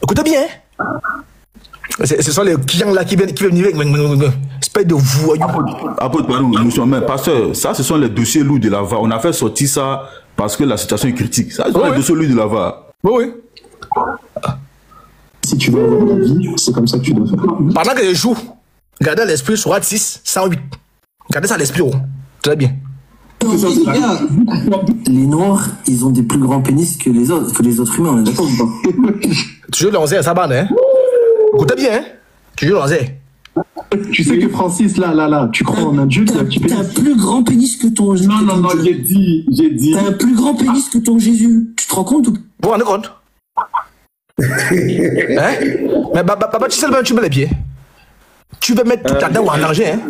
Écoutez bien. Ce sont les clients là qui viennent venir. Espèce de voyous. Apôtre, nous sommes même pasteur. Ça, ce sont les dossiers lourds de la VAR. On a fait sortir ça parce que la situation est critique. Ça, ce sont les dossiers lourds de la VAR. Oui. Si tu veux avoir la vie, c'est comme ça que tu dois faire. Pendant que je joue, regardez l'esprit sur Sourate 6, 108. Regardez ça l'esprit. Très bien. les gars, les Noirs, ils ont des plus grands pénis que les autres humains, on est d'accord ou pas? Tu joues l'onzé à sa bande, hein? Écoutez bien, hein? Tu joues l'onzé. Tu sais que Francis, là, tu crois en un dieu qui a un petit pénis? T'as un plus grand pénis que ton Jésus. Non, j'ai dit. T'as un plus grand pénis que ton Jésus. Tu te rends compte ou pas? Vous vous rendez compte? Hein? Mais Baba, tu sais le tu mets les pieds. Tu veux mettre toute ta dent en danger, hein?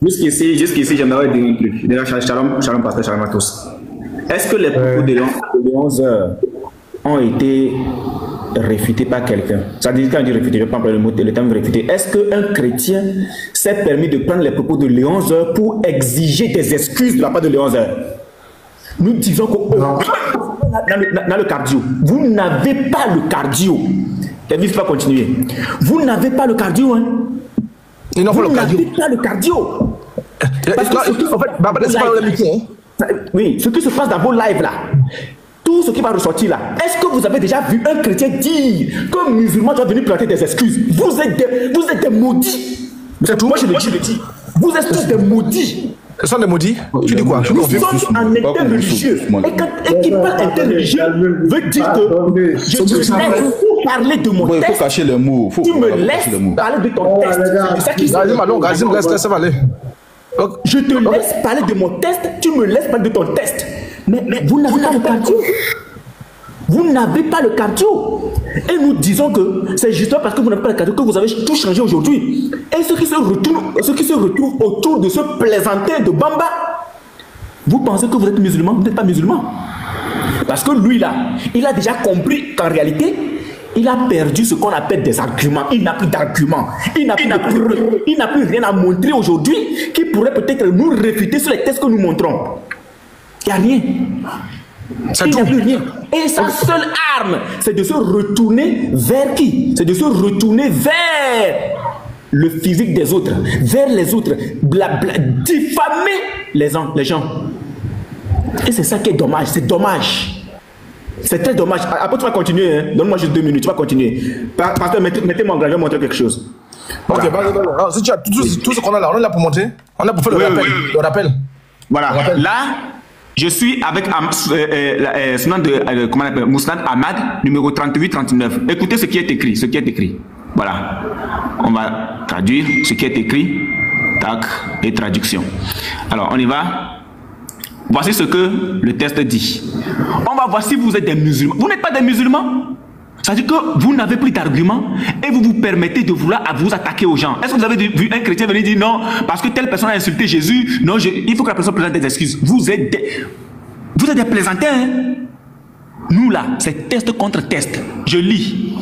Jusqu'ici, j'aimerais dire un truc. Déjà, shalom, pasteur, shalom à tous. Est-ce que les propos de 11 heures ont été réfutés par quelqu'un? Ça dit quand je dis réfuté, je prends le terme réfuté. Est-ce qu'un chrétien s'est permis de prendre les propos de Léon Zer pour exiger des excuses de la part de Léon Zer? Nous disons que dans le cardio, vous n'avez pas le cardio. David va continuer. Vous n'avez pas le cardio, hein? Vous n'avez pas le cardio. Parce que en fait, oui, ce qui se passe dans vos lives là, tout ce qui va ressortir là, est-ce que vous avez déjà vu un chrétien dire qu'un musulman doit venir planter des excuses? Vous êtes des maudits. C'est tout. Moi je le dis. Vous êtes tous des maudits. Ce sont des maudits. Tu dis quoi? Nous sommes en interreligieux. Et qui parle interreligieux veut dire que je te laisse parler de mon texte. Il faut cacher les mots. Tu me laisses parler de ton texte. C'est ça qui se passe. Je te laisse parler de mon test, tu me laisses parler de ton test. Mais vous n'avez pas le cardio. Vous n'avez pas le cardio. Et nous disons que c'est justement parce que vous n'avez pas le cardio que vous avez tout changé aujourd'hui. Et ceux qui se retrouvent autour de ce plaisantin de Bamba, vous pensez que vous êtes musulman, vous n'êtes pas musulman. Parce que lui là, il a déjà compris qu'en réalité, il a perdu ce qu'on appelle des arguments. Il n'a plus d'arguments. Il n'a plus rien à montrer aujourd'hui qui pourrait peut-être nous réfuter sur les tests que nous montrons. Il n'y a rien. Il n'y a plus rien. Et sa seule arme, c'est de se retourner vers qui? C'est de se retourner vers le physique des autres, vers les autres, diffamer les gens. Et c'est ça qui est dommage. C'est dommage. C'est très dommage. Après, tu vas continuer. Hein? Donne-moi juste 2 minutes. Tu vas continuer. Pasteur, mettez-moi en grand, je vais montrer quelque chose. Voilà. Ok, si tu as tout ce qu'on a là, on est là pour montrer. On est là pour faire le rappel. Voilà. Là, je suis avec Mousnad Ahmad, numéro 38-39. Écoutez ce qui est écrit. Voilà. On va traduire ce qui est écrit. Tac. Et traduction. Alors, on y va. Voici ce que le test dit. On va voir si vous êtes des musulmans. Vous n'êtes pas des musulmans. C'est-à-dire que vous n'avez plus d'arguments et vous vous permettez de vouloir vous attaquer aux gens. Est-ce que vous avez vu un chrétien venir dire non, parce que telle personne a insulté Jésus, non, il faut que la personne présente des excuses. Vous êtes des plaisantins. Hein? Nous là, c'est test contre test. Je lis.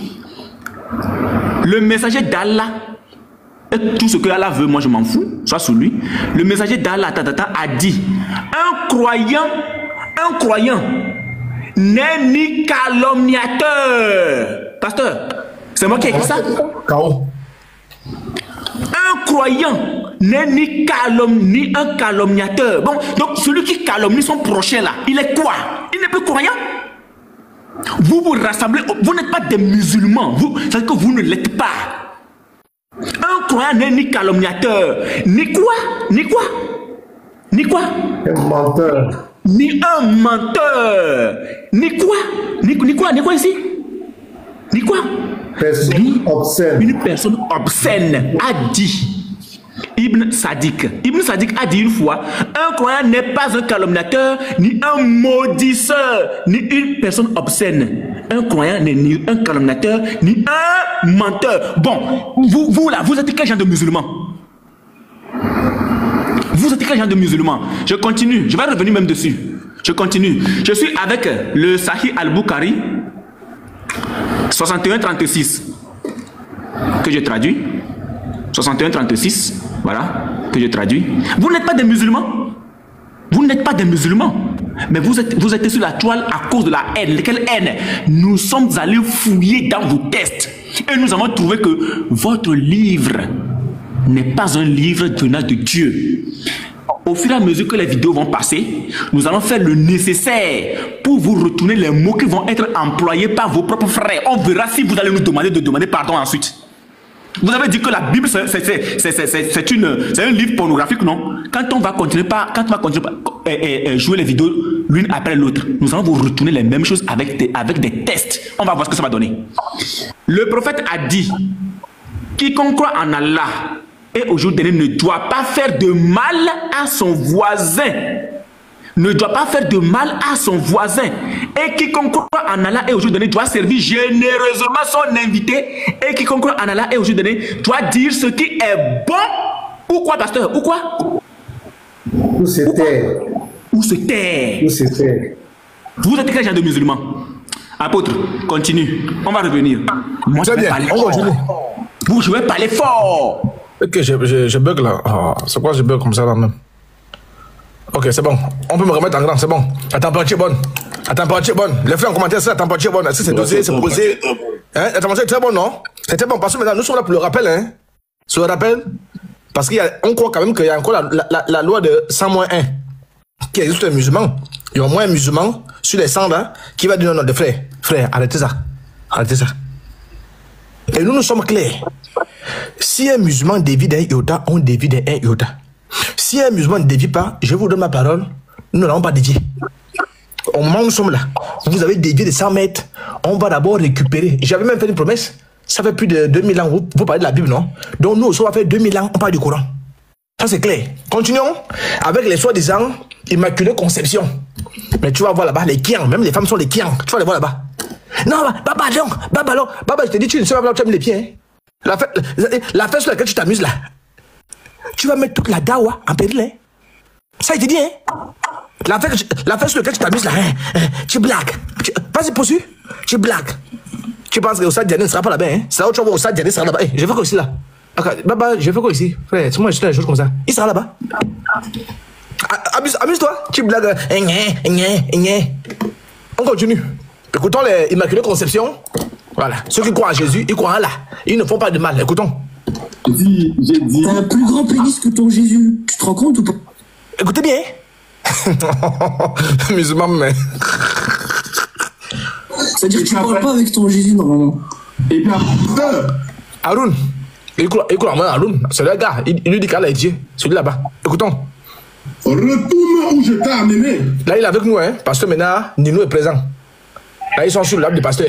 Le messager d'Allah, et tout ce que Allah veut, moi je m'en fous, soit sous lui. Le messager d'Allah a dit, un croyant n'est ni calomniateur. Pasteur, c'est moi qui ai écrit ça. Un croyant n'est ni un calomniateur. Bon, donc celui qui calomnie son prochain là, il est quoi? Il n'est plus croyant. Vous vous rassemblez, vous n'êtes pas des musulmans. C'est-à-dire que vous ne l'êtes pas. Un croyant n'est ni calomniateur, ni quoi? Un menteur. Ni un menteur. Ni quoi ici? Ni quoi? Obscène. Une personne obscène a dit. Ibn Sadiq a dit une fois, un croyant n'est pas un calomniateur, ni un maudisseur, ni une personne obscène. Un croyant n'est ni un calomniateur, ni un menteur. Bon, vous là, vous êtes quel genre de musulman? Vous êtes quel genre de musulman? Je continue, je vais revenir même dessus. Je continue. Je suis avec le Sahih al-Bukhari 61-36 que je traduis. 61-36, voilà, que je traduis. Vous n'êtes pas des musulmans. Vous n'êtes pas des musulmans. Mais vous êtes sur la toile à cause de la haine. Quelle haine? Nous sommes allés fouiller dans vos tests. Et nous avons trouvé que votre livre n'est pas un livre venant de Dieu. Au fur et à mesure que les vidéos vont passer, nous allons faire le nécessaire pour vous retourner les mots qui vont être employés par vos propres frères. On verra si vous allez nous demander de demander pardon ensuite. Vous avez dit que la Bible, c'est un livre pornographique, non? Quand on va continuer par jouer les vidéos l'une après l'autre, nous allons vous retourner les mêmes choses avec des tests. On va voir ce que ça va donner. Le prophète a dit, quiconque croit en Allah et au jour dernier ne doit pas faire de mal à son voisin. Ne doit pas faire de mal à son voisin. Et quiconque croit en Allah et au jour dernier doit servir généreusement son invité. Et quiconque croit en Allah et au jour dernier doit dire ce qui est bon. Ou quoi, pasteur? Ou quoi? Ou se taire. Ou se taire. Ou se taire. Vous êtes quel genre de musulman? Apôtre, continue. On va revenir. Moi, je vais parler fort. Vous, je vais parler fort. Ok, je bug là. Oh, c'est quoi je bug comme ça là même? Ok, c'est bon. On peut me remettre en grand, c'est bon. La température est bonne. La température est bonne. Les frères en commentaire, c'est la température est bonne. Si c'est dosé, c'est posé. Hein? La température est très bonne, non? C'est très bon. Parce que maintenant, nous sommes là pour le rappel. Hein? Sur le rappel, parce qu'on croit quand même qu'il y a encore la loi de 100-1 qui existe les musulmans. Il y a au moins un musulman sur les 100 là qui va dire non, frère. Frère, arrêtez ça. Arrêtez ça. Et nous sommes clairs. Si un musulman dévie d'un iota, on dévie d'un iota. Si un musulman ne dévie pas, je vous donne ma parole, nous n'allons pas dévier. Au moment où nous sommes là, vous avez dévié de 100 mètres, on va d'abord récupérer. J'avais même fait une promesse, ça fait plus de 2000 ans, vous parlez de la Bible, non? Donc nous aussi, on va faire 2000 ans, on parle du Coran. Ça c'est clair. Continuons avec les soi-disant Immaculée Conception. Mais tu vas voir là-bas, les kians, même les femmes sont les kians, tu vas les voir là-bas. Non, Baba, je te dis, tu ne sais pas là où tu as mis les pieds. Hein? La fête sur laquelle tu t'amuses là. Tu vas mettre toute la dawa en péril, hein? Ça, il te dit, hein? La fête sur laquelle tu t'amuses là, hein? Tu blagues. Vas-y, poursuis. Tu blagues. Tu penses que au stade Diané ne sera pas là-bas, hein? C'est là où tu vas voir au stade Diané sera là-bas. Hey, je fais quoi ici là? Okay, Baba, je fais quoi ici? Frère, c'est moi, je fais des choses comme ça. Il sera là-bas. Amuse-toi. Tu blagues. On continue. Écoutons les Immaculées Conception. Voilà. Ceux qui croient en Jésus, ils croient en Allah. Ils ne font pas de mal. Écoutons. J'ai dit. T'as un plus grand pénis que ton Jésus. Tu te rends compte ou pas? Écoutez bien. Musulman, mais. C'est-à-dire que tu parles pas avec ton Jésus normalement. Et bien, Haroun. Il croit en moi, Haroun. C'est le gars. Il lui dit qu'Allah est Dieu. Celui là-bas. Écoutons. Retourne où je t'ai amené. Là, il est avec nous, hein. Pasteur maintenant, Nino est présent. Là, ils sont sur l'arbre du pasteur.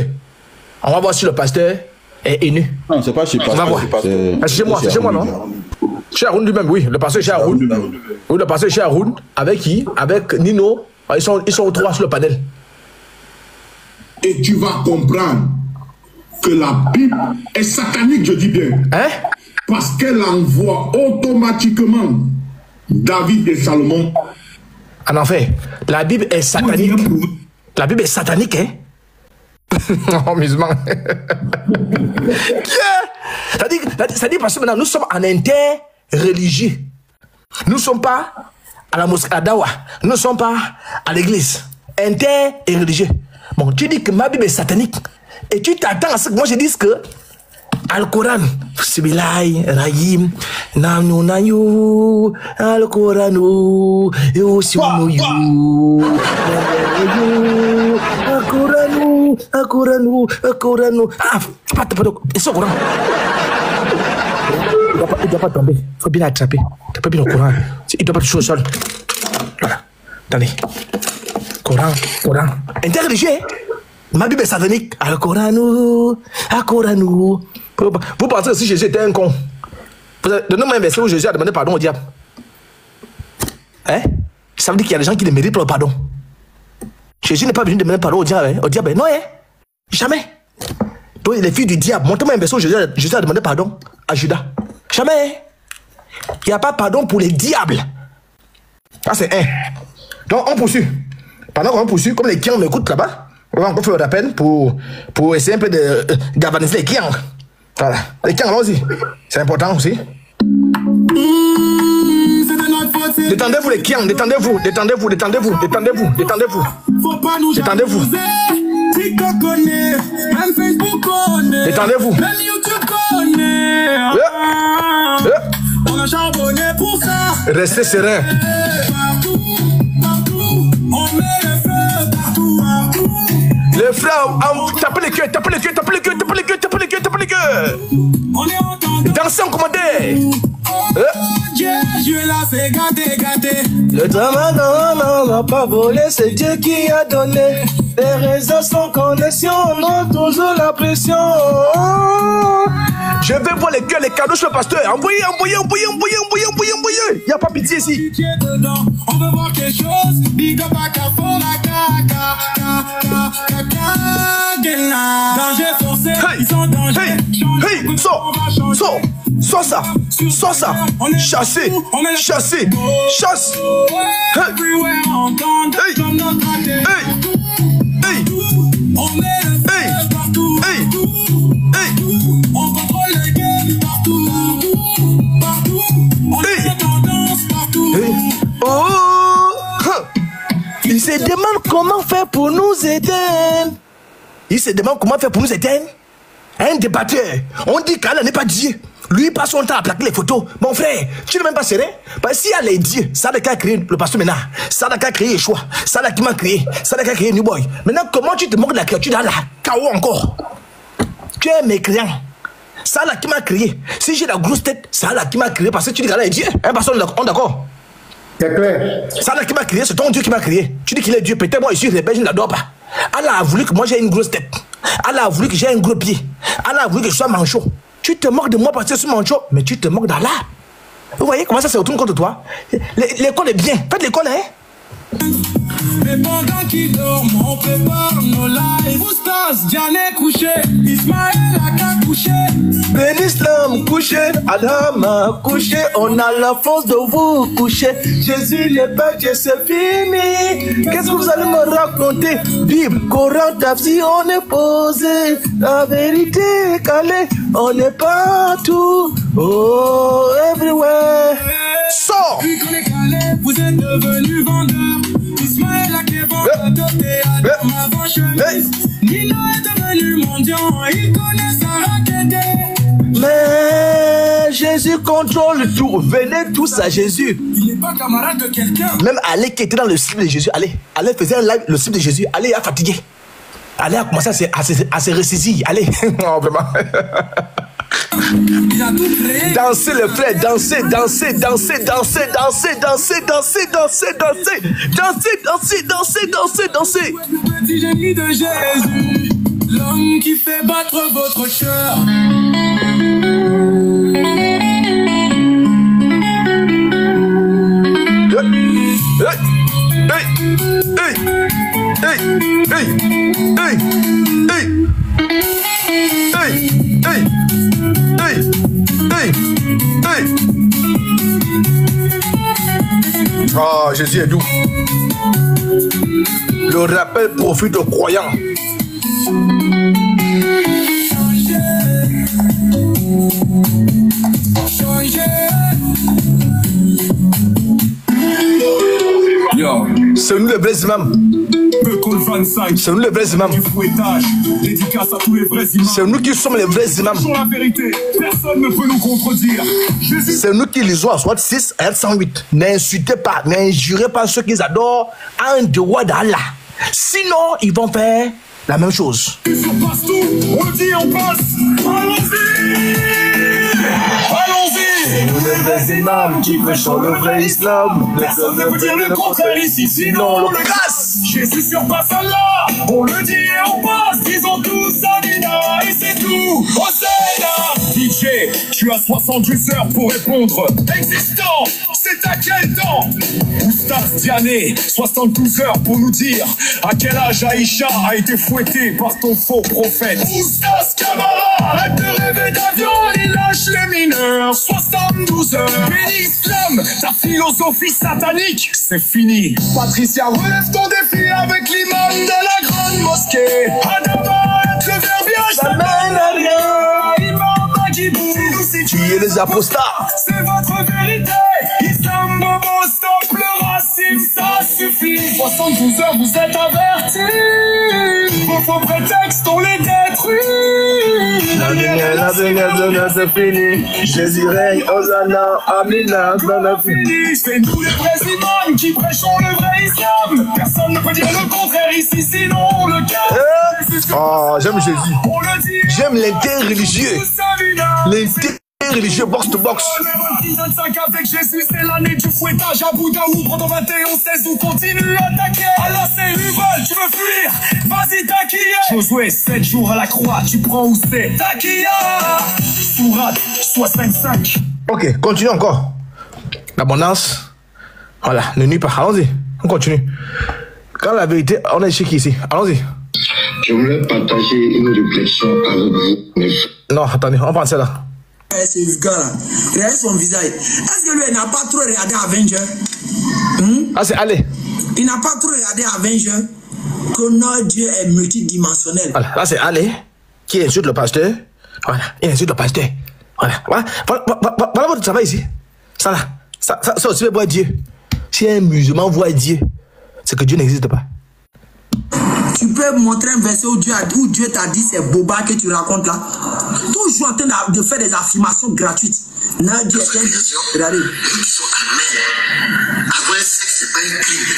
On va voir si le pasteur est énu. Non, c'est pas chez pasteur. On va voir. C'est chez moi, non? Chez Haroun lui-même, oui. Le pasteur chez Haroun. Oui, le pasteur chez Haroun. Avec qui? Avec Nino. Ils sont trois sur le panel. Et tu vas comprendre que la Bible est satanique, je dis bien. Hein? Parce qu'elle envoie automatiquement David et Salomon. En effet, la Bible est satanique. La Bible est satanique, hein? Oh, musulman. C'est-à-dire parce que maintenant, nous sommes en interreligieux. Nous ne sommes pas à la mosquée, à Dawa. Nous ne sommes pas à l'église. Interreligieux. Bon, tu dis que ma Bible est satanique. Et tu t'attends à ce que moi je dise que Al-Quran, Sibilai, Rahim, Nanu Nayu, Al-Quran, Yosimunu, Al-Quran. Ah, pardon, c'est au Coran. Il ne doit pas tomber. Il faut bien l'attraper. Tu peux bien au Coran. Il ne doit pas toucher au sol. Voilà. Attendez. Coran. Interreligieux, hein? Ma Bible est satanique. Al-Coran. Vous pensez que si Jésus était un con, donnez-moi un verset où Jésus a demandé pardon au diable. Hein? Ça veut dire qu'il y a des gens qui ne méritent pas le pardon. Jésus n'est pas venu demander pardon au diable. Hein? Au diable, non, hein? Jamais. Donc, les filles du diable, montrez-moi un verset où Jésus a demandé pardon à Judas. Jamais. Hein? Il n'y a pas pardon pour les diables. Ça, c'est un. Donc, on poursuit. Pendant qu'on poursuit, comme les kians m'écoutent là-bas, on va encore faire la peine pour essayer un peu de galvaniser les kians. Voilà. Les kians, allons-y. C'est important aussi. Détendez-vous les kians, détendez-vous. Détendez-vous. Détendez-vous. Restez serein. Les frères, tapez les queues. piqueur. Dansez en commentaire. Dieu là, c'est gâté, gâté. Le drama n'a pas volé, c'est Dieu qui a donné. Les réseaux sans connexion, on a toujours la pression. Je vais voir les cœurs, les cadeaux chez le pasteur. Envoyez. Il n'y a pas pitié ici. On veut voir quelque chose. Big up à danger forcé, ils sont danger. Hey, sors ça. Chasse. Chasse. On met le feu partout. On contrôle les games partout. On met la tendance partout. Il se demande comment faire pour nous éteindre. Un débatteur, on dit qu'Allah n'est pas Dieu. Lui, il passe son temps à plaquer les photos. Mon frère, tu n'es même pas serein. Parce que si elle est Dieu, ça n'a qu'à créer le pasteur Ménard. Ça n'a qu'à créer Yeshua. Ça n'a qu'à créer. Ça n'a qu'à créer New Boy. Maintenant, comment tu te moques de la créature d'Allah? K.O. encore. Tu es mécréant. Ça là qui m'a créé. Si j'ai la grosse tête, ça là qui m'a créé parce que tu dis qu'Allah est Dieu. Hein, pasteur, on est d'accord? C'est clair. Ça là qui m'a créé, c'est ton Dieu qui m'a créé. Tu dis qu'il est Dieu. Peut-être moi, ici, je ne l'adore pas. Allah a voulu que moi j'ai une grosse tête. Allah a voulu que j'ai un gros pied. Allah a voulu que je sois manchot. Tu te moques de moi parce que je suis manchot, mais tu te moques d'Allah. Vous voyez comment ça se retourne contre toi? L'école est bien. Faites l'école, hein? Mais pendant qu'ils dorment, on prépare nos lives. Oustas, Diané couché, Ismaël a qu'à coucher. Ben Islam couché, Adam a couché. On a la force de vous coucher. Jésus n'est pas Dieu, c'est fini. Qu'est-ce que vous allez me raconter? Bible, Coran, Tafsir, on est posé. La vérité est calée, on est partout. Oh, everywhere. Sors! Vu qu'on est calé, vous êtes devenus vendeurs. Ismaël a qu'à vendre de théâtre avant chemise. Nino est devenu mendiant, il connaît sa raquette. Mais Jésus contrôle tout. Venez tous à Jésus. Il n'est pas camarade de quelqu'un. Même Ali qui était dans le cible de Jésus. Allez faisait un live, le cible de Jésus. Allez, il a fatigué. Allez a commencé à se ressaisir. Allez. Non, vraiment. Il a tout créé. Dansez les frères, dansez. Le petit génie de Jésus, l'homme qui fait battre votre cœur. Ah, Jésus est doux. Le rappel profite aux croyants. C'est nous les vrais imams. C'est nous les vrais imams. C'est nous qui sommes les vrais imams. Personne ne peut nous contredire. C'est nous qui lisons à soit 6 à 108. N'insultez pas, n'injurez pas ceux qu'ils adorent en dehors d'Allah. Sinon, ils vont faire la même chose. On passe tout, on le dit, on passe. Allons-y. nous les vrais imams qui prêchons le vrai islam. Personne ne peut dire le contraire ici, sinon on le casse. Jésus surpasse Allah, on le dit et on passe. Disons tous Amina et c'est tout. Hosanna. DJ, tu as 72 heures pour répondre. Existant, c'est à quel temps? Oustas Diané, 72 heures pour nous dire à quel âge Aïcha a été fouettée par ton faux prophète. Oustas Kamara, arrête de rêver d'avion, il lâche les mineurs. 72 heures. Béni Islam, ta philosophie satanique, c'est fini. Patricia, relève ton défi avec l'imam de la grande mosquée. Adama, être le verbiage, ça mène à rien. Imam Magibou, c'est Tu es les apostats. C'est votre vérité. Islam, Bobo, stop le racisme, ça suffit. 72 heures, vous êtes avertis. Vos faux prétextes, on les détruit. La c'est fini. Jésus règne, Hosanna, Amina, dans la fini. C'est nous les vrais imams qui prêchons le vrai islam. Personne ne peut dire le contraire ici, sinon on le casse. Oh, j'aime Jésus. J'aime l'inter-religieux. L'inter-religieux box to box. 25 avec Jésus, c'est l'année du fouettage à Bouddhaou. Pendant 21-16, on continue à attaquer. Alors c'est Uval, tu veux fuir? Vas-y, Takia. Josué, 7 jours à la croix, tu prends où c'est? Takia. Sourate 65. Ok, continue encore. L'abondance. Voilà, ne nuit pas. Allons-y, on continue. Quand la vérité, on est chez qui ici? Allons-y. Je voulais partager une réflexion avec vous, mes frères. Non, attendez, on pense là. Ce gars-là, regarde son visage. Est-ce que lui n'a pas trop regardé Avenger? Ah, c'est allez. Il n'a pas trop regardé Avenger. Que notre Dieu est multidimensionnel. Voilà, là c'est allez. Qui insulte le pasteur? Voilà, il insulte le pasteur. Voilà, voilà votre travail ici. Ça là, ça aussi veut voir Dieu. Si un musulman voit Dieu, c'est que Dieu n'existe pas. Tu peux montrer un verset où Dieu t'a dit c'est boba que tu racontes là. Toujours en train de faire des affirmations gratuites. Là, Dieu est regardez. Avoir un sexe, c'est pas un crime.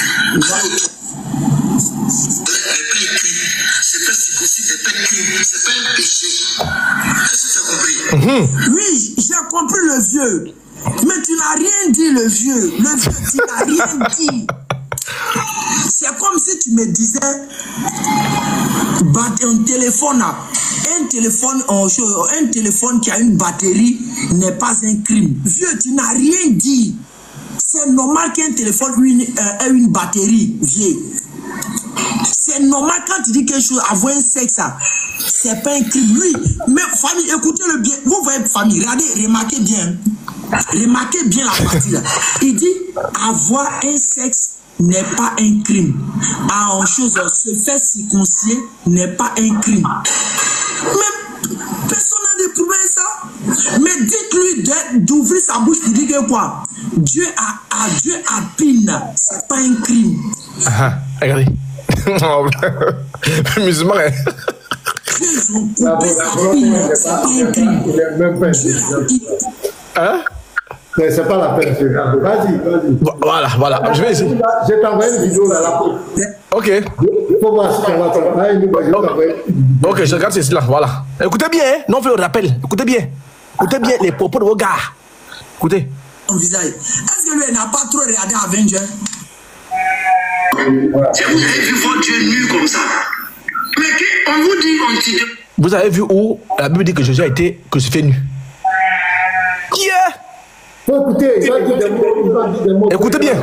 C'est pas si possible, c'est pas un crime, c'est pas un péché. Est-ce que tu as compris? Oui, j'ai compris le vieux. Mais tu n'as rien dit, le vieux. Le vieux, tu n'as rien dit. C'est comme si tu me disais, un téléphone qui a une batterie n'est pas un crime. Vieux, tu n'as rien dit. C'est normal qu'un téléphone ait une batterie, vieux. C'est normal quand tu dis quelque chose, avoir un sexe, c'est pas un crime. Oui, mais famille, écoutez-le bien. Vous voyez, famille, regardez, remarquez bien. Remarquez bien la partie là. Il dit, avoir un sexe n'est pas un crime. En chose, se faire circoncire n'est pas un crime. Mais personne n'a déprouvé ça. Mais dites-lui d'ouvrir sa bouche pour dire que quoi? Dieu a pine, c'est pas un crime. Regardez. Musulman. Ils ont coupé sa pine, c'est pas un crime. Hein? C'est pas la peine, vas-y. Voilà, je vais ici. Je t'envoie une vidéo là. Ok. Il faut voir si on va t'envoyer. Ok, je regarde ceci là, voilà. Écoutez bien, hein? Non, on fait le rappel. Écoutez bien les propos de vos gars. Écoutez. Son visage. Est-ce que lui n'a pas trop regardé Avenger? Vous avez vu votre Dieu nu comme ça. Mais on vous dit, Vous avez vu où la Bible dit que Jésus a été crucifié nu? Écoutez bien.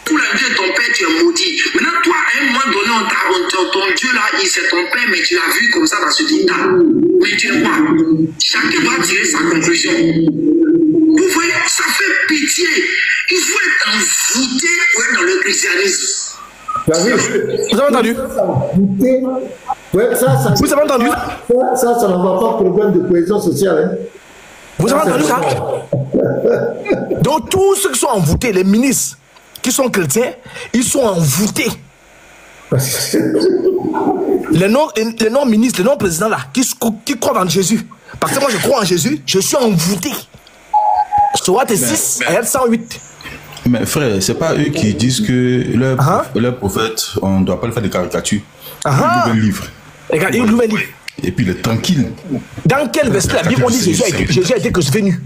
Pour la vie de ton père, tu es maudit. Maintenant, toi, à un moment donné, ton Dieu là, c'est ton père, mais tu l'as vu comme ça dans ce dictat. Mais tu es quoi? Chacun doit tirer sa conclusion. Vous voyez, ça fait pitié. Il faut être envoûté pour être dans le christianisme. Vous avez entendu? Vous avez entendu? Ça n'en va pas problème de cohésion sociale. Hein? Vous avez entendu ça? Donc tous ceux qui sont envoûtés, les ministres qui sont chrétiens, ils sont envoûtés. Les non-ministres, les non-présidents là, qui croient en Jésus. Parce que moi je crois en Jésus, je suis envoûté. Sourate 6, ayat 108. Mais frère, c'est pas eux qui disent que leur prophète, on ne doit pas le faire des caricatures. Il ouvre un livre. Regarde, il ouvre un livre. Et puis il est tranquille. Dans quel verset la Bible on dit Jésus a été crucifié nu?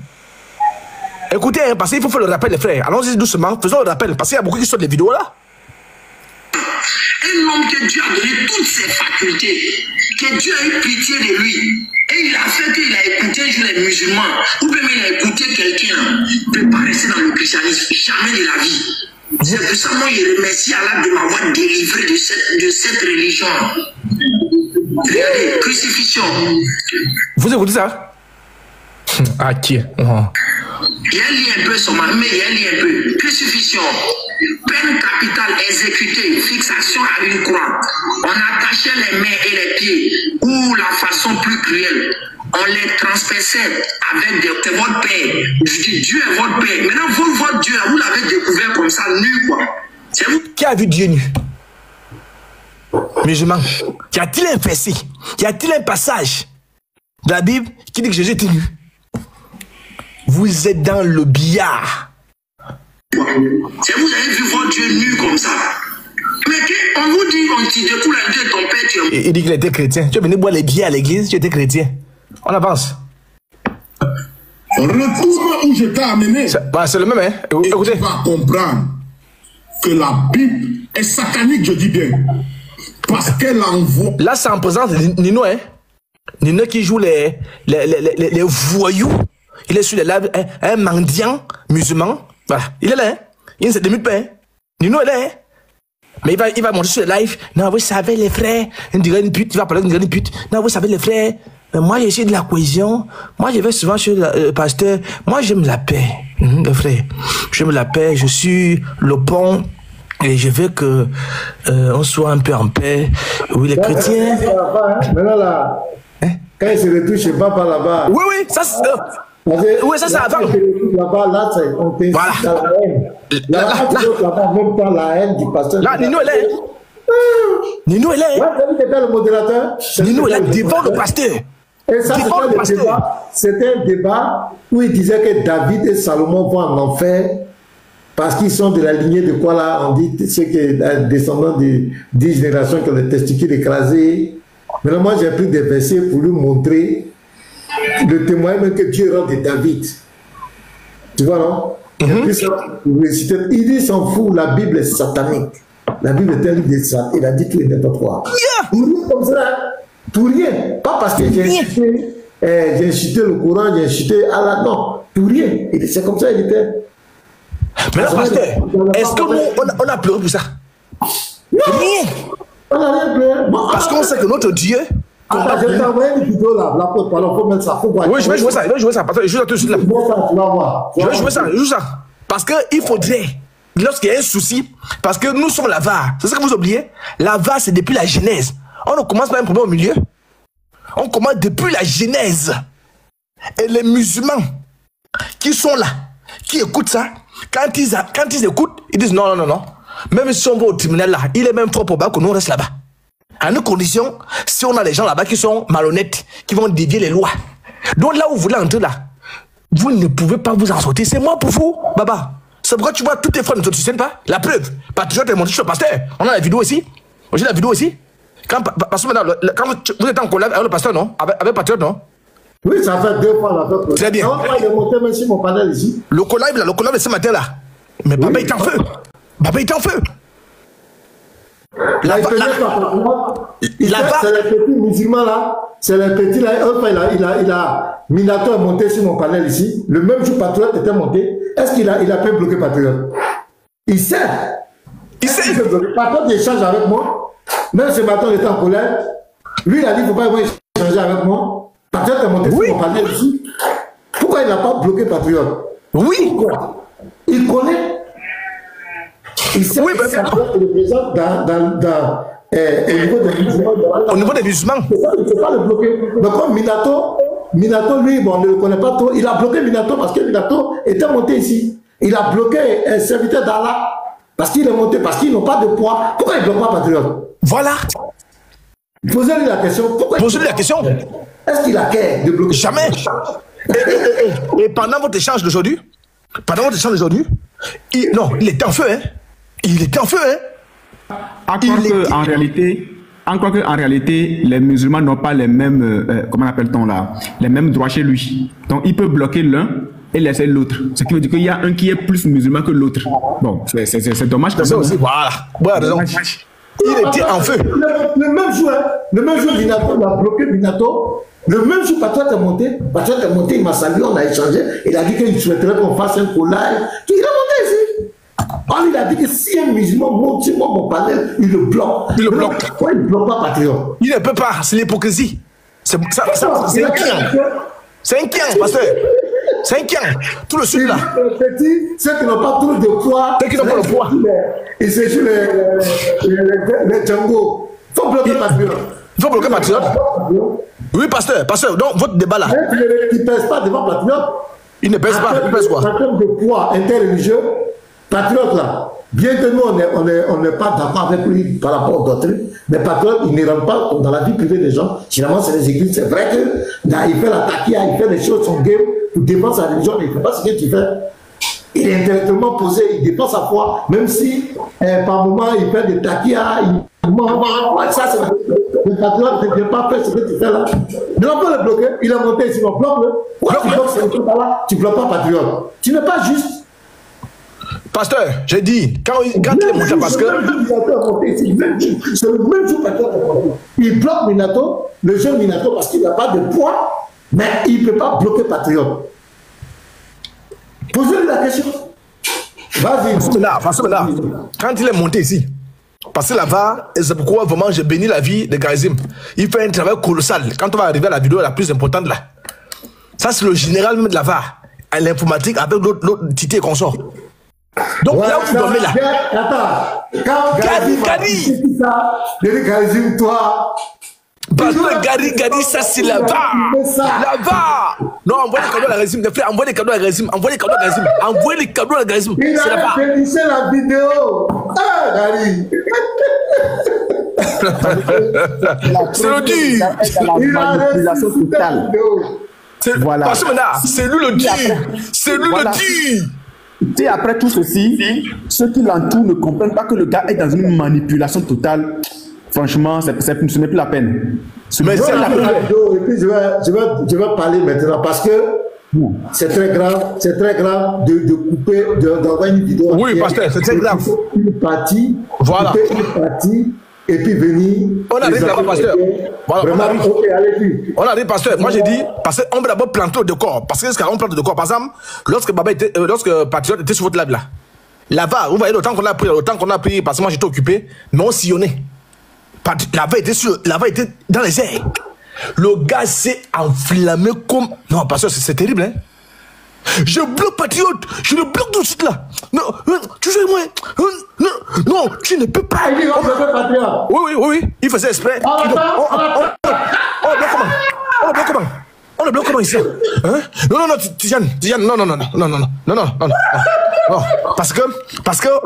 Écoutez, parce qu'il faut faire le rappel, les frères. Allons-y doucement, faisons le rappel, parce qu'il y a beaucoup qui sortent des vidéos là. Un homme que Dieu a donné toutes ses facultés, que Dieu a eu pitié de lui. Et il a fait qu'il a écouté les musulmans, ou même il a écouté quelqu'un, il ne peut pas rester dans le christianisme, jamais de la vie. C'est pour ça que moi je remercie Allah de m'avoir délivré de cette religion. Regardez, crucifixion. Vous écoutez ça? Ah, qui? Il y a un lien un peu sur ma main, il y a un lien un peu. Crucifixion, peine capitale exécutée, fixation à une croix. On attachait les mains et les pieds, ou la façon plus cruelle, on les transperçait avec votre père. Je dis Dieu est votre père. Maintenant, votre Dieu, vous l'avez découvert comme ça, nu quoi. C'est vous. Qui a vu Dieu nu? Musulman. Y a-t-il un verset? Y a-t-il un passage de la Bible qui dit que Jésus était nu? Vous êtes dans le billard. C'est vous avez vu votre Dieu nu comme ça. Mais qu'on vous dit, on t'y découle à Dieu, ton père, tu es... Il dit qu'il était chrétien. Tu es venu boire les billets à l'église, tu étais chrétien. On avance. Retourne où je t'ai amené. C'est le même, hein. Écoutez. Tu vas comprendre que la Bible est satanique, je dis bien. Parce qu'elle envoie. Là, c'est en présence de Nino, hein. Nino qui joue les voyous. Il est sur les lives, un mendiant musulman. Voilà. Il est là, hein. Il ne se démute pas, hein. Nino est là, hein. Mais il va monter sur les lives. Non, vous savez, les frères. Il va parler d'une pute. Non, vous savez, les frères. Moi, je suis de la cohésion. Moi, je vais souvent chez le pasteur. Moi, j'aime la paix, les frères. J'aime la paix. Je suis le pont. Et je veux que on soit un peu en paix. Oui, les chrétiens. Maintenant, là, quand il se retrouve chez papa là-bas. Oui, oui, ça c'est. Oui, ça c'est avant. Là-bas, là, on t'incite à la haine. Là-bas, même pas la haine du pasteur. Là, Nino est là. Nino est là. Ouais, c'était le modérateur. Nino est là devant le pasteur. Et ça, c'était un débat où il disait que David et Salomon vont en enfer parce qu'ils sont de la lignée de quoi là? On dit c'est que descendants de 10 générations qui ont les testicules écrasés. Mais moi, j'ai pris des versets pour lui montrer le témoignage que Dieu rend de David. Tu vois, non? Il dit, s'en fout, la Bible est satanique. La Bible est un livre de Satan. Il a dit tout et n'importe quoi. Pour rien comme ça. Pour rien. Pas parce que j'ai incité le Coran, j'ai incité Allah. Non. Pour rien. C'est comme ça il était. Mais là, pasteur, est-ce que nous, on a pleuré pour ça? Rien. On n'a rien pleuré. Parce qu'on sait que notre Dieu. Attends, je vais envoyer une vidéo là. La porte, alors faut mettre ça. Oui, je vais jouer ça. Je vais jouer ça. Je joue tout de suite là. Je vais jouer ça. Je joue ça. Parce qu'il faudrait. Lorsqu'il y a un souci, parce que nous sommes la VAR, c'est ce que vous oubliez. La VAR, c'est depuis la Genèse. On ne commence pas un problème au milieu. On commence depuis la Genèse. Et les musulmans qui sont là, qui écoutent ça, quand ils écoutent, ils disent non, non, non, non. Même si on va au tribunal là, il est même fort probable que nous on reste là-bas. À une condition, si on a des gens là-bas qui sont malhonnêtes, qui vont dévier les lois. Donc là où vous voulez entrer là, vous ne pouvez pas vous en sortir. C'est moi pour vous, Baba. C'est pourquoi tu vois toutes tes frères ne te soutiennent pas. La preuve, Patriote est monté sur le pasteur. On a la vidéo aussi. J'ai la vidéo aussi. Parce que maintenant, quand vous êtes en collab avec le pasteur, non? Avec Patriote, non? Oui, ça fait 2 fois la. Très bien. Il est monté même sur mon panel ici. Le collab de ce matin là. Mais Baba est en feu. Baba est en feu. C'est les petits musulmans là. C'est les petits là. Il a Minato est monté sur mon panel ici. Le même jour Patriote était monté. Est-ce qu'il a pu bloquer Patriote? Il sait. Il sait. Patriote échange avec moi. Même ce matin, il était en colère. Lui, il a dit, il ne faut pas échanger avec moi. Patriote est monté sur mon panel ici. Pourquoi il n'a pas bloqué Patriote? Oui. Pourquoi? Il connaît. Il sait que Patriote est présent au niveau des musulmans. Il ne faut pas le bloquer. Mais comme Minato, lui, bon, on ne le connaît pas trop. Il a bloqué Minato parce que Minato était monté ici. Il a bloqué un serviteur d'Allah parce qu'il est monté, parce qu'ils n'ont pas de poids. Pourquoi il ne bloque pas Patriote? Voilà. Posez-lui la question. Posez-lui la question. Est-ce qu'il a qu'à de bloquer? Jamais. Et pendant votre échange d'aujourd'hui, il était en feu, hein. Il était en feu, hein. Encore qu'en réalité, les musulmans n'ont pas les mêmes, comment appelle-t-on là, les mêmes droits chez lui. Donc, il peut bloquer l'un et laisser l'autre. Ce qui veut dire qu'il y a un qui est plus musulman que l'autre. Bon, c'est dommage. C'est ça aussi, voilà. Il était en feu. Le même jour, Minato l'a bloqué, Minato. Le même jour, Patriote est monté, il m'a salué, on a échangé. Il a dit qu'il souhaiterait qu'on fasse un collage. Il est monté ici. Alors, il a dit que si un musulman monte sur mon panel, il le bloque. Il le bloque. Pourquoi il ne bloque pas Patriote? Il ne peut pas, c'est l'hypocrisie. C'est un quin. C'est un quin, pasteur. C'est un quin. Tout le sud là. Ceux qui n'ont pas trop de poids. Ceux qui n'ont pas le poids. Ils se jouent les Django. Il faut bloquer Patriote. Il faut bloquer Patriote. Oui, pasteur. Donc, votre débat là. Il ne pèse pas devant Patriote. Il ne pèse pas. Il pèse quoi? En termes de poids interreligieux, Patriote là, bien que nous on n'est pas d'accord avec lui par rapport aux doctrines, mais Patriote il ne rentre pas dans la vie privée des gens. Généralement c'est les églises, c'est vrai que il fait la taquilla, il fait les choses, son game pour défendre sa religion, mais il ne fait pas ce que tu fais. Il est intellectuellement posé, il défend sa foi, même si par moment il fait des taquillas, il ment. Ça, c'est le patriote ne vient pas faire ce que tu fais là. Mais on peut le bloquer, il a monté ici, on bloque-le. Pourquoi tu bloques ce truc là, tu bloques pas patriote. Tu n'es pas juste. Pasteur, j'ai dit, quand il est monté, parce que. C'est le même jour patriote. Il bloque Minato, le jeune Minato, parce qu'il n'a pas de poids, mais il ne peut pas bloquer patriote. Posez-lui la question. Vas-y. Maintenant, quand il est monté ici, parce que là-bas, et c'est pourquoi vraiment j'ai béni la vie de Gazim. Il fait un travail colossal. Quand on va arriver à la vidéo la plus importante là, ça c'est le général même de la VAR, à l'informatique avec l'autre Titi et consort. Donc là où vous dormez là. Attends, quand Gazim, toi. Parce que Gary, ça c'est la VAR. La VAR. Non, envoyez les cadeaux à la régime. Les frères, envoyez les cadeaux à la régime. Envoyez les cadeaux à la régime. Envoyez les cadeaux à la régime. C'est la VAR. Il a finissé la vidéo. Ah, Gary. C'est le dur. Il a manipulation totale. Voilà. Parce que maintenant, c'est lui le dur. C'est lui le dur. Tu sais, après tout ceci, ceux qui l'entourent ne comprennent pas que le gars est dans une manipulation totale. Franchement, ce n'est plus la peine. Mais c'est la peine. Et puis je vais parler maintenant parce que c'est très grave de couper, d'envoyer une vidéo. Oui, pasteur, c'est très grave. Une partie, voilà. Une partie, et puis venir. On arrive là-bas, pasteur. Voilà, vraiment, on arrive, pasteur. Moi, j'ai dit, parce qu'on va d'abord planter le décor. Parce que on plante le décor. Par exemple, lorsque Patriote était sur votre live là, là-bas, vous voyez, le temps qu'on a pris, parce que moi j'étais occupé, mais on sillonnait. Là-bas était dans les airs. Le gars s'est enflammé comme. Non, parce que c'est terrible, hein. Je bloque Patriote, je le bloque tout de suite là. Non, tu sais moi. Non, tu ne peux pas. Oui, il faisait exprès. On le bloque comment ici? Hein? Non, Tiziane, non. Parce que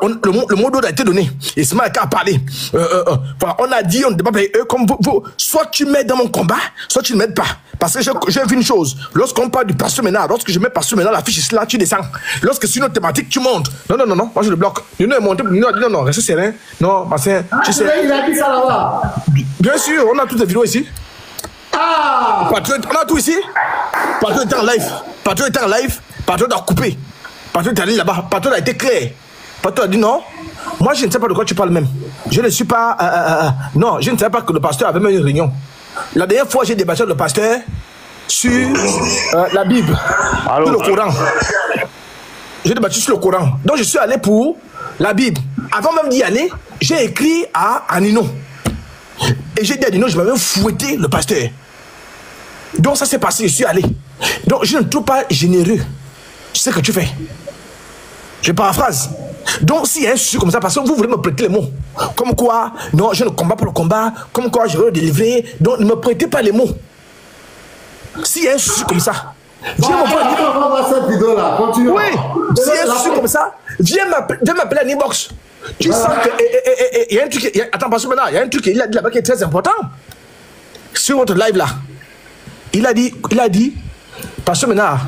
le mot d'ordre a été donné. Et c'est moi qui a parlé. Voilà, on a dit, on ne doit pas payer eux comme vous. Soit tu m'aides dans mon combat, soit tu ne m'aides pas. Parce que j'ai vu une chose. Lorsqu'on parle du pasteur Ménard, lorsque je mets pasteur Ménard, la fiche ici là, tu descends. Lorsque c'est une autre thématique, tu montes. Non, moi je le bloque. Il est monté, non, restez serein. Non, parce que. Il a dit ça là-bas. Bien sûr, on a toutes les vidéos ici. Ah! Patriote, on a tout ici. Patriote était en live. Patriote a coupé. Patriote est allé là-bas. Patriote a été clair. Patriote a dit non. Moi, je ne sais pas de quoi tu parles même. Je ne suis pas. Non, je ne savais pas que le pasteur avait même une réunion. La dernière fois, j'ai débattu avec le pasteur sur la Bible, sur le Coran. J'ai débattu sur le Coran. Donc, je suis allé pour la Bible. Avant même d'y aller, j'ai écrit à Anino. Et j'ai dit à Anino, je vais même fouetter le pasteur. Donc, ça s'est passé, je suis allé. Donc, je ne trouve pas généreux. Tu sais ce que tu fais. Je paraphrase. Donc, s'il y a un souci comme ça, parce que vous voulez me prêter les mots. Comme quoi, non, je ne combats pas le combat. Comme quoi, je veux le délivrer. Donc, ne me prêtez pas les mots. S'il y a un souci comme ça, viens m'appeler cette vidéo-là. Continue. Oui. S'il y a un souci comme ça, viens m'appeler à l'inbox. Tu sens que. Il y a un truc. Attends, parce que maintenant, il y a un truc qu'il a dit là-bas qui est très important. Sur votre live là. Il a dit, parce que maintenant,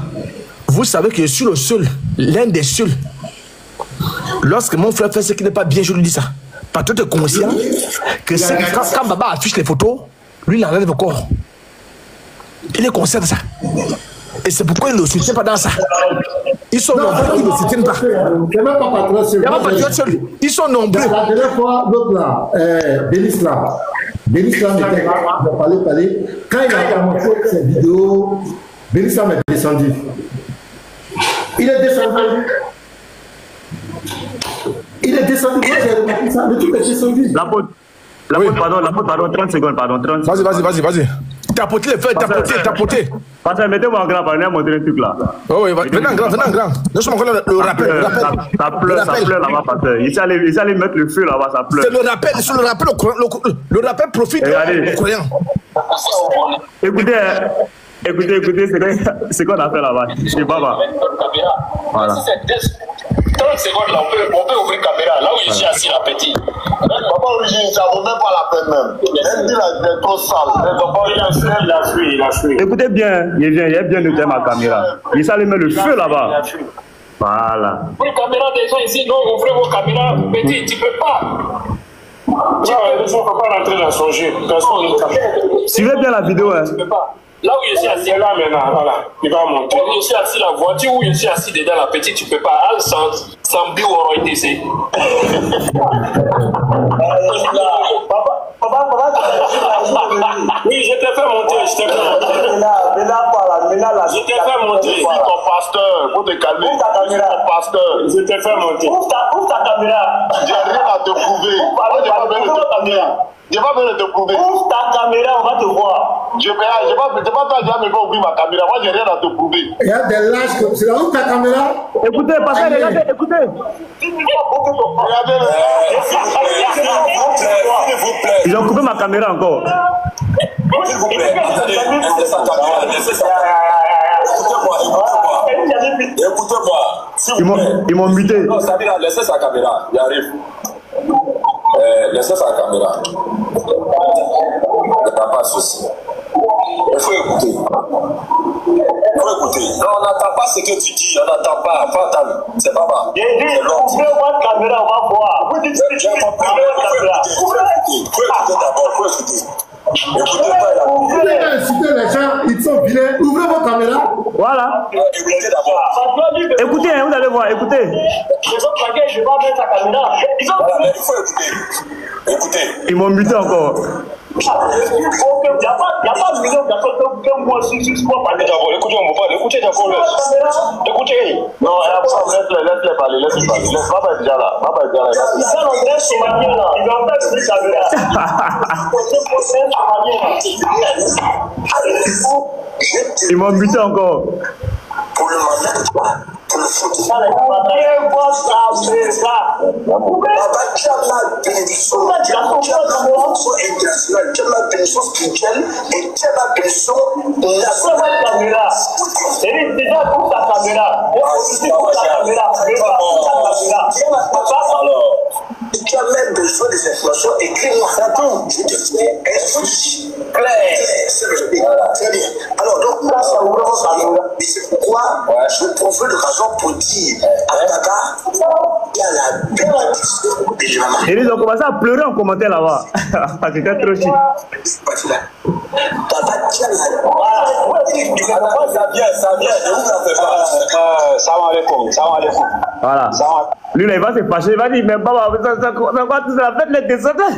vous savez que je suis le seul, l'un des seuls. Lorsque mon frère fait ce qui n'est pas bien, je lui dis ça. Parce que tu es conscient que quand Baba affiche les photos, lui il enlève le corps. Il est conscient de ça. Et c'est pourquoi il ne le soutient pas dans ça. Ils sont nombreux, ils ne le soutiennent pas. Il n'y a même pas Patriote seul. Ils sont nombreux. La dernière fois, l'autre là, Benislam était là, il a parlé. Quand il a commencé cette vidéo, Benislam est descendu. Il est descendu. Moi, j'ai remarqué ça. Le truc est descendu. Pardon, 30 secondes, pardon. Vas-y. Tapoter les feuilles, tapoter. Parce que mettez-moi en grand, pardon, à montrer un truc là. Oui, venez en grand. Nous sommes encore le rappel. Ça pleure là-bas, pasteur. Il allait mettre le feu là-bas, ça pleure. C'est le rappel, le rappel profite aux croyants. Écoutez, c'est quoi on a fait là-bas? Je sais pas. Voilà. 30 secondes là, on peut ouvrir caméra. Là où je suis assis, la petite. Papa Origine, ça vaut même pas la peine même. Même dit il est trop sale. Il a fui. Écoutez bien, il a bien noté ma caméra. Il s'allait mettre le feu là-bas. Voilà. Les caméras des gens ici, non, ouvrez vos caméras. Petit, tu peux pas. Tu ne peux pas rentrer dans son jeu. Suivez bien la vidéo. Hein. Tu peux pas. Là où je suis assis, là maintenant, voilà, il va monter. Je suis assis la voiture où je suis assis dedans, la petite, tu peux pas. Sans bio aura été ici. Papa, oui, je t'ai fait monter, je t'ai fait monter. Je t'ai fait monter, dis ton pasteur, faut te calmer. Dis ton pasteur, je t'ai fait monter. Ouvre ta caméra. J'ai rien à te prouver. Je vais venir te prouver. Ouvre ta caméra, on va te voir. Je vais pas dire, mais ouvrir ma caméra. Moi, j'ai rien à te prouver. Il y a des lâches comme ça. Ouvre ta caméra. Écoutez, pasteur, regardez, écoutez. Regardez. S'il vous plaît. Ils ont coupé ma caméra encore. S'il vous plaît. Écoutez-moi. Ils m'ont muté. Non, ça veut dire, laissez sa caméra. Il arrive. Laissez sa caméra. Il n'y a pas de souci. Il faut écouter. Il faut écouter. Non, on n'entend pas ce que tu dis. On n'entend pas. Faut attendre. C'est pas mal. Ouvrez votre caméra, on va voir. Vous dites que tu ouvrez votre caméra. Il faut écouter d'abord. Il faut écouter. Écoutez pas. Vous voulez inciter les gens, ils sont vilains. Ouvrez vos caméras. Voilà. Écoutez d'abord. Écoutez, vous allez voir, écoutez. Les autres paquets, je vais mettre sa caméra. Il faut écouter. Écoutez. Ils m'ont muté encore. Il n'y a pas de million de personnes que moi aussi, je peux parler d'abord. Écoutez, on va parler. Écoutez d'abord. Écoutez. Non, laisse-les parler. Papa est déjà là. Ils sont en train de se manier là. Ils ont pas de caméra. Ils m'ont muté encore. Pour le mandat, pour le foot. Papa, tu as la bénédiction. Tu as la bénédiction internationale, tu as la bénédiction spirituelle et tu as la bénédiction nationale. C'est déjà pour ta caméra. Si tu as même besoin des informations, écris-moi. Je te fais un fiche clair. Très bien. Alors, donc, là, ça ouvre votre caméra. Et c'est pourquoi je profite de l'occasion pour dire à Kaka qu'il y a la bénédiction de Jéhovah. Et ils ont commencé à pleurer en commentaire là-bas. C'était trop chic. Papa, tu as la. Ça vient. Ne vous en faites pas. Salam alaikum. Voilà. Lui, là, il va se fâcher. Il va dire, mais papa, ça va tout ça. Faites les descendants.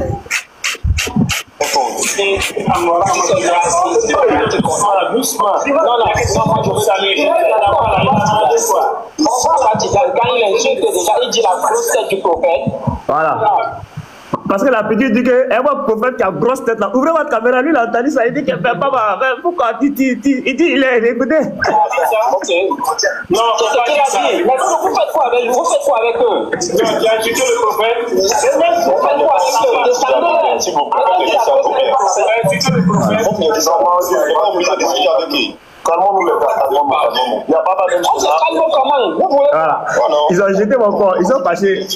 Voilà. Parce que la petite dit qu'elle voit le prophète qui a grosse tête là. Ouvrez votre caméra, lui il a entendu ça, il dit que papa, pourquoi il dit, il est écouté. Non, c'est ce qu'il a dit. Mais vous faites quoi avec eux? Non, tu as insulté le prophète. Vous faites quoi avec eux? S'il vous plaît, insulté le prophète. Calmons-nous les gars, calmons-nous. Il n'y a pas de chose. Voilà. Ils ont jeté mon corps, ils sont fâchés.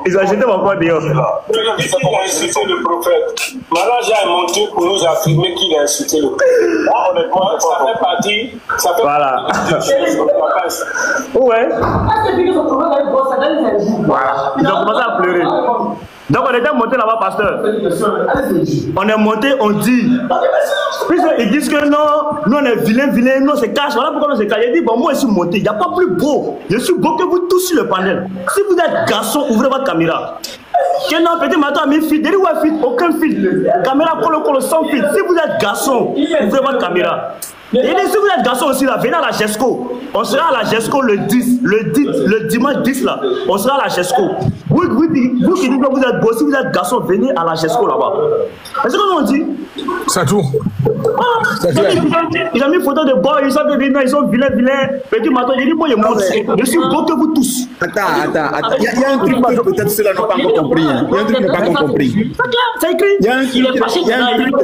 Ils ont jeté mon corps dehors. Il a insulté le prophète. Maintenant, j'ai monté pour nous affirmer qu'il a insulté le prophète. Honnêtement, ça fait partie. Voilà. Ouais. Voilà. Ils ont commencé à pleurer. Donc on était monté là-bas, pasteur. On est monté, on dit. Puisqu'ils disent que non, nous on est vilain, non c'est cash. Voilà pourquoi on se cache. Il dit, bon moi je suis monté, il n'y a pas plus beau. Je suis beau que vous tous sur le panel. Si vous êtes garçon, ouvrez votre caméra. Que non, petit matin, mis fil. Derrière où fil, aucun fil. Caméra colo sans fil. Si vous êtes garçon, ouvrez votre caméra. Et si vous êtes garçon aussi là, venez à la GESCO. On sera à la GESCO le 10, le dimanche 10 là. On sera à la GESCO. Vous qui dites que vous êtes beau, si vous êtes garçon, venez à la GESCO là-bas. C'est ce qu'on dit. C'est tout. Ils ont mis une photo de boy, ils sont vilains. Petit matin, j'ai dit, moi, je suis beau que vous tous. Attends. Il y a un truc que peut-être ceux-là n'ont pas encore compris. Il y a un truc qu'ils n'ont pas encore compris. C'est écrit. Il y a un truc.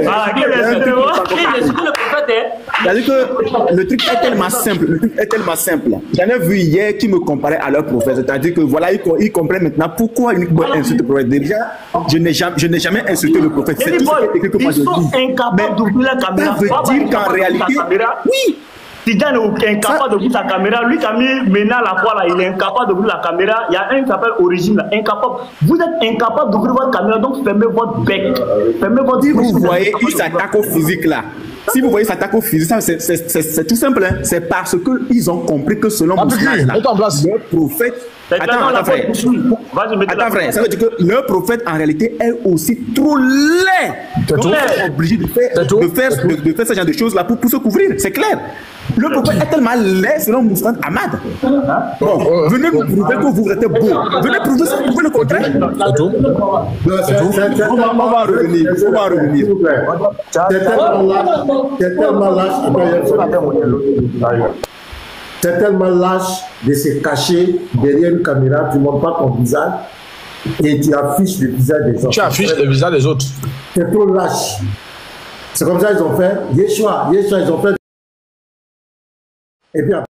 C'est-à-dire que le truc est tellement simple. J'en ai vu hier qui me comparait à leur prophète. C'est-à-dire que voilà, ils comprennent maintenant pourquoi ils insultent le prophète. Déjà, je n'ai jamais insulté le prophète. C'est tout ce qui est écrit que moi je dis. Incapables d'ouvrir la caméra. Ça veut dire qu'en réalité, oui. Tidjane est incapable d'ouvrir sa caméra. Lui qui a mis maintenant la foi là, il est incapable d'ouvrir la caméra. Il y a un qui s'appelle Origine là, incapable. Vous êtes incapable d'ouvrir votre caméra, donc fermez votre bec. Fermez votre Si vous voyez, il s'attaque au physique là. Si vous voyez s'attaque au physique, c'est tout simple. Hein. C'est parce qu'ils ont compris que selon Moussalas, le prophète. Attends, frère. Ça veut dire que le prophète en réalité est aussi trop laid. Donc ils sont obligés de faire ce genre de choses là pour se couvrir. C'est clair. Le prophète est tellement laid selon Moussalas Ahmad. Bon, venez nous prouver que vous êtes beau. Venez prouver le contraire. On va revenir. C'est tellement lâche de se cacher derrière une caméra, tu ne montres pas ton visage et tu affiches le visage des autres. Tu affiches le visage des autres. C'est trop lâche. C'est comme ça qu'ils ont fait. Yeshua, ils ont fait. Et puis après,